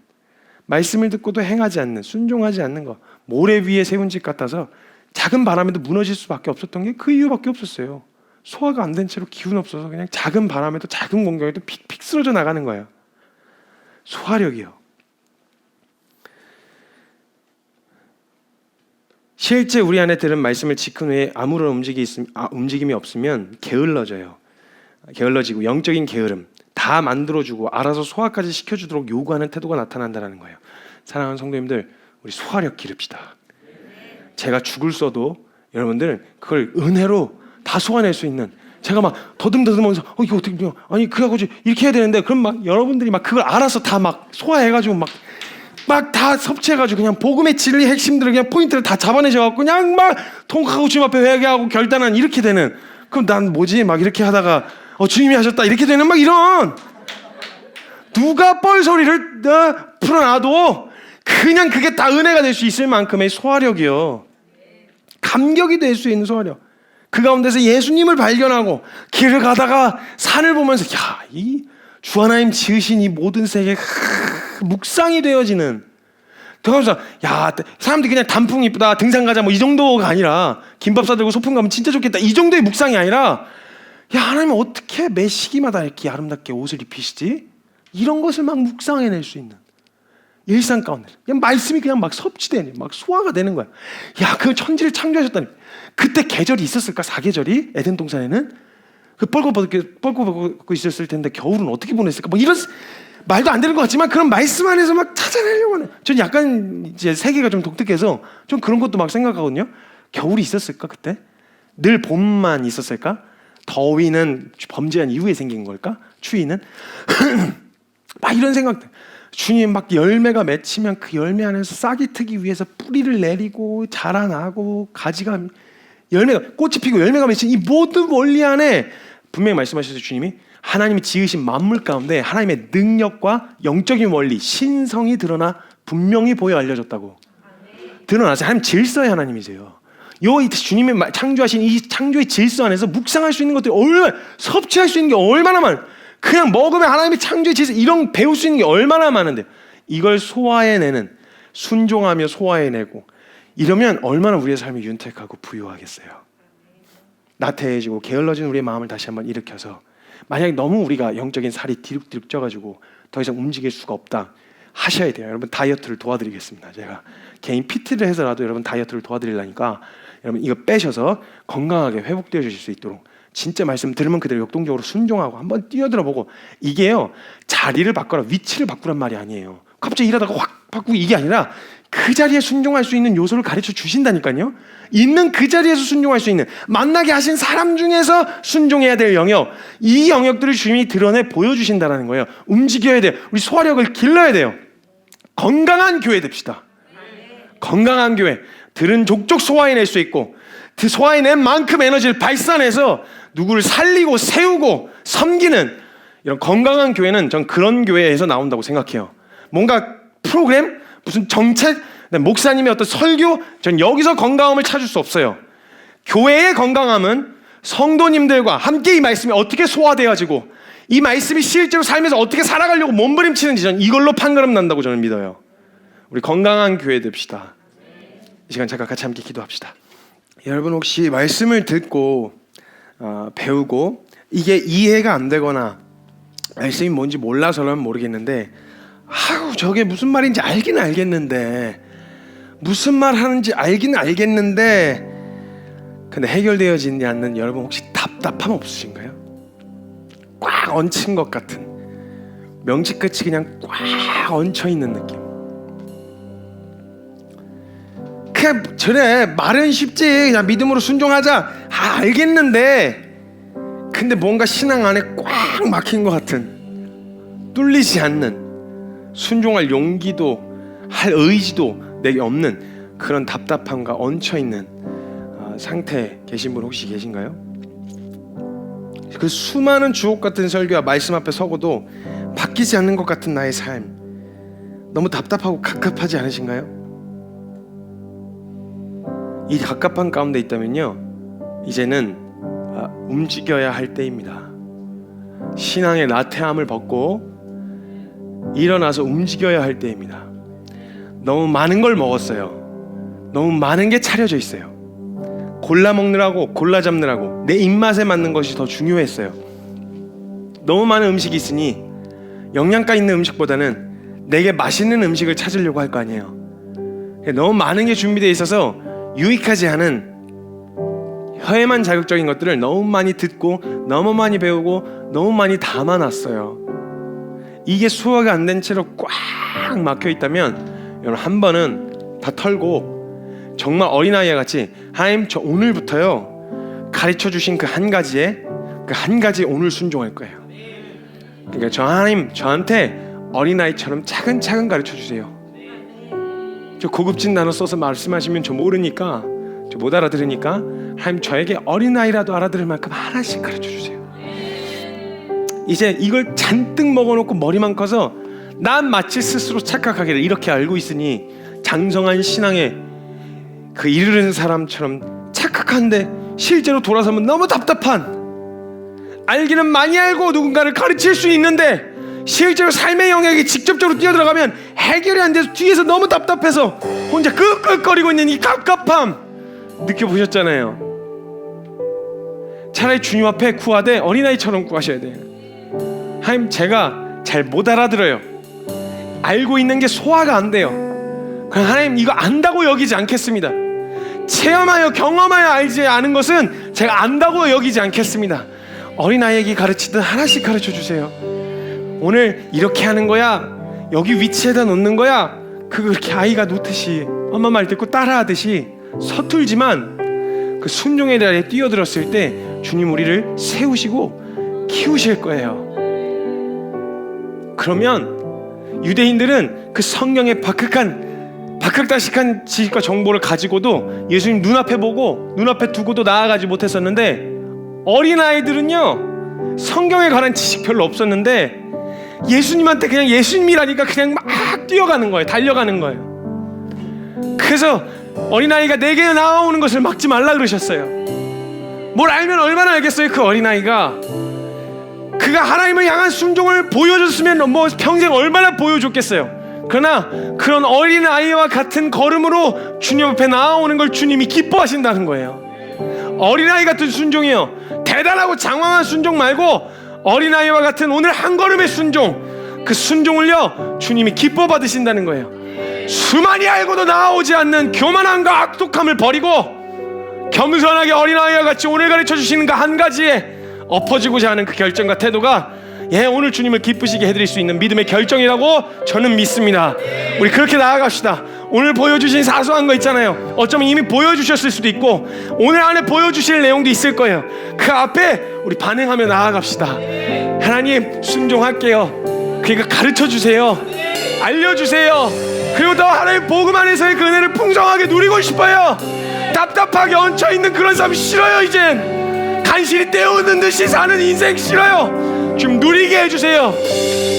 순종하지 않는 거, 모래 위에 세운 집 같아서 작은 바람에도 무너질 수밖에 없었던 게 그 이유밖에 없었어요. 소화가 안 된 채로 기운 없어서 그냥 작은 바람에도 작은 공격에도 픽픽 쓰러져 나가는 거예요. 소화력이요. 실제 우리 안에 들은 말씀을 지킨 후에 아무런 움직임이 없으면 게을러지고 영적인 게으름, 다 만들어주고 알아서 소화까지 시켜주도록 요구하는 태도가 나타난다는 거예요. 사랑하는 성도님들, 우리 소화력 기릅시다. 제가 죽을 써도 여러분들 그걸 은혜로 다 소화낼 수 있는, 제가 막 더듬더듬하면서 이게 어떻게, 아니 그래가지고 이렇게 해야 되는데, 그럼 막 여러분들이 막 그걸 알아서 다 막 소화해가지고 막 막 다 섭취해가지고 그냥 복음의 진리 핵심들을 그냥 포인트를 다 잡아내셔갖고 그냥 막 통곡하고 주님 앞에 회개하고 결단한 이렇게 되는. 그럼 난 뭐지? 막 이렇게 하다가 주님이 하셨다 이렇게 되는 막 이런. 누가 뻘소리를 풀어놔도 그냥 그게 다 은혜가 될 수 있을 만큼의 소화력이요. 감격이 될 수 있는 소화력. 그 가운데서 예수님을 발견하고 길을 가다가 산을 보면서 이 주 하나님 지으신 이 모든 세계 묵상이 되어지는. 그러면서 사람들이 그냥 단풍 이쁘다 등산 가자 뭐 이 정도가 아니라 김밥 싸들고 소풍 가면 진짜 좋겠다 이 정도의 묵상이 아니라 하나님은 어떻게 매 시기마다 이렇게 아름답게 옷을 입히시지? 이런 것을 막 묵상해낼 수 있는 일상 가운데 그냥 말씀이 그냥 막 섭취되니 막 소화가 되는 거야. 그 천지를 창조하셨다니. 그때 계절이 있었을까? 사계절이 에덴 동산에는 그 뻘고 있었을 텐데 겨울은 어떻게 보냈을까? 뭐 이런 말도 안 되는 것 같지만 그런 말씀 안에서 막 찾아내려고 하는. 전 약간 이제 세계가 좀 독특해서 좀 그런 것도 막 생각하거든요. 겨울이 있었을까 그때? 늘 봄만 있었을까? 더위는 범죄한 이후에 생긴 걸까? 추위는? 막 이런 생각들. 주님 막 열매가 맺히면 그 열매 안에서 싹이 트기 위해서 뿌리를 내리고 자라나고 가지가 열매가 꽃이 피고 열매가 맺힌 이 모든 원리 안에 분명히 말씀하셨어요. 주님이 하나님이 지으신 만물 가운데 하나님의 능력과 영적인 원리 신성이 드러나 분명히 보여 알려졌다고. 드러나서 하나님 질서의 하나님이세요. 주님이 창조하신 이 창조의 질서 안에서 묵상할 수 있는 것들이 얼마나 섭취할 수 있는 게 얼마나 많은. 그냥 먹으면 하나님의 창조의 질서 이런 배울 수 있는 게 얼마나 많은데 이걸 소화해내는 순종하며 소화해내고 이러면 얼마나 우리의 삶이 윤택하고 부유하겠어요. 나태해지고 게을러진 우리의 마음을 다시 한번 일으켜서 만약에 너무 우리가 영적인 살이 디룩디룩 쪄가지고 더 이상 움직일 수가 없다 하셔야 돼요. 여러분 다이어트를 도와드리겠습니다. 제가 개인 PT를 해서라도 여러분 다이어트를 도와드리려니까 여러분 이거 빼셔서 건강하게 회복되어 주실 수 있도록 진짜 말씀 들으면 그대로 역동적으로 순종하고 한번 뛰어들어 보고. 이게요 자리를 바꿔라 위치를 바꾸란 말이 아니에요. 갑자기 일하다가 확 바꾸고 이게 아니라 그 자리에 순종할 수 있는 요소를 가르쳐 주신다니까요. 있는 그 자리에서 순종할 수 있는 만나게 하신 사람 중에서 순종해야 될 영역, 이 영역들을 주님이 드러내 보여주신다는 거예요. 움직여야 돼요. 우리 소화력을 길러야 돼요. 건강한 교회 됩시다. 건강한 교회. 들은 족족 소화해낼 수 있고 그 소화해낸 만큼 에너지를 발산해서 누구를 살리고 세우고 섬기는 이런 건강한 교회는 전 그런 교회에서 나온다고 생각해요. 뭔가 프로그램, 무슨 정책, 목사님의 어떤 설교, 전 여기서 건강함을 찾을 수 없어요. 교회의 건강함은 성도님들과 함께 이 말씀이 어떻게 소화되어지고 이 말씀이 실제로 삶에서 어떻게 살아가려고 몸부림치는지 전 이걸로 판가름 난다고 저는 믿어요. 우리 건강한 교회 됩시다. 이 시간 잠깐 같이 함께 기도합시다. 여러분 혹시 말씀을 듣고 배우고 이게 이해가 안 되거나 말씀이 뭔지 몰라서는 모르겠는데 저게 무슨 말인지 알긴 알겠는데 무슨 말 하는지 알긴 알겠는데 근데 해결되어지지 않는 여러분 혹시 답답함 없으신가요? 꽉 얹힌 것 같은 명치 끝이 그냥 꽉 얹혀있는 느낌. 그냥 전에 말은 쉽지 그냥 믿음으로 순종하자 알겠는데 근데 뭔가 신앙 안에 꽉 막힌 것 같은 뚫리지 않는 순종할 용기도 할 의지도 내게 없는 그런 답답함과 얹혀있는 상태에 계신 분 혹시 계신가요? 그 수많은 주옥 같은 설교와 말씀 앞에 서고도 바뀌지 않는 것 같은 나의 삶 너무 답답하고 갑갑하지 않으신가요? 이 갑갑한 가운데 있다면요 이제는 움직여야 할 때입니다. 신앙의 나태함을 벗고 일어나서 움직여야 할 때입니다. 너무 많은 걸 먹었어요. 너무 많은 게 차려져 있어요. 골라 먹느라고 골라 잡느라고 내 입맛에 맞는 것이 더 중요했어요. 너무 많은 음식이 있으니 영양가 있는 음식보다는 내게 맛있는 음식을 찾으려고 할 거 아니에요. 너무 많은 게 준비되어 있어서 유익하지 않은 혀에만 자극적인 것들을 너무 많이 듣고 너무 많이 배우고 너무 많이 담아놨어요. 이게 소화가 안 된 채로 꽉 막혀 있다면 여러분 한 번은 다 털고 정말 어린아이와 같이 하나님 저 오늘부터요 가르쳐 주신 그 한 가지에 오늘 순종할 거예요. 그러니까 저 하나님 저한테 어린아이처럼 차근차근 가르쳐 주세요. 저 고급진 단어 써서 말씀하시면 저 모르니까, 저 못 알아들으니까 하나님 저에게 어린아이라도 알아들을 만큼 하나씩 가르쳐 주세요. 이제 이걸 잔뜩 먹어놓고 머리만 커서 난 마치 스스로 착각하기를 이렇게 알고 있으니 장성한 신앙에 그 이르는 사람처럼 착각한데 실제로 돌아서면 너무 답답한, 알기는 많이 알고 누군가를 가르칠 수 있는데 실제로 삶의 영역에 직접적으로 뛰어들어가면 해결이 안 돼서 뒤에서 너무 답답해서 혼자 끄끌거리고 있는 이 갑갑함 느껴보셨잖아요. 차라리 주님 앞에 구하되 어린아이처럼 구하셔야 돼요. 하나님, 제가 잘 못 알아들어요. 알고 있는 게 소화가 안 돼요. 그럼 하나님, 이거 안다고 여기지 않겠습니다. 체험하여 경험하여 알지 않은 것은 제가 안다고 여기지 않겠습니다. 어린아이에게 가르치듯 하나씩 가르쳐 주세요. 오늘 이렇게 하는 거야, 여기 위치에다 놓는 거야, 그렇게 아이가 놓듯이 엄마 말 듣고 따라하듯이 서툴지만 그 순종의 자리에 뛰어들었을 때 주님 우리를 세우시고 키우실 거예요. 그러면 유대인들은 그 성경의 박학다식한 지식과 정보를 가지고도 예수님 눈앞에 보고 눈앞에 두고도 나아가지 못했었는데, 어린아이들은요 성경에 관한 지식 별로 없었는데 예수님한테 그냥 예수님이라니까 그냥 막 뛰어가는 거예요. 달려가는 거예요. 그래서 어린아이가 내게 나오는 것을 막지 말라 그러셨어요. 뭘 알면 얼마나 알겠어요. 그 어린아이가 그가 하나님을 향한 순종을 보여줬으면 뭐 평생 얼마나 보여줬겠어요. 그러나 그런 어린아이와 같은 걸음으로 주님 앞에 나아오는 걸 주님이 기뻐하신다는 거예요. 어린아이 같은 순종이요, 대단하고 장황한 순종 말고 어린아이와 같은 오늘 한 걸음의 순종, 그 순종을요 주님이 기뻐 받으신다는 거예요. 수많이 알고도 나아오지 않는 교만함과 악독함을 버리고 겸손하게 어린아이와 같이 오늘 가르쳐 주시는 그 한 가지에 엎어지고자 하는 그 결정과 태도가 오늘 주님을 기쁘시게 해드릴 수 있는 믿음의 결정이라고 저는 믿습니다. 우리 그렇게 나아갑시다. 오늘 보여주신 사소한 거 있잖아요. 어쩌면 이미 보여주셨을 수도 있고 오늘 안에 보여주실 내용도 있을 거예요. 그 앞에 우리 반응하며 나아갑시다. 하나님, 순종할게요. 그러니까 가르쳐주세요. 알려주세요. 그리고 더 하나님 복음 안에서의 그 은혜를 풍성하게 누리고 싶어요. 답답하게 얹혀있는 그런 삶 싫어요. 이젠 간신히 때우는 듯이 사는 인생 싫어요. 좀 누리게 해주세요.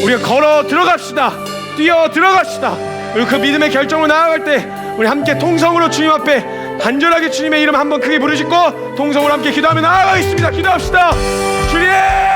우리가 걸어 들어갑시다. 뛰어 들어갑시다. 그리고 그 믿음의 결정으로 나아갈 때 우리 함께 통성으로 주님 앞에 간절하게 주님의 이름 한번 크게 부르짖고 통성으로 함께 기도하며 나아가겠습니다. 기도합시다. 주님!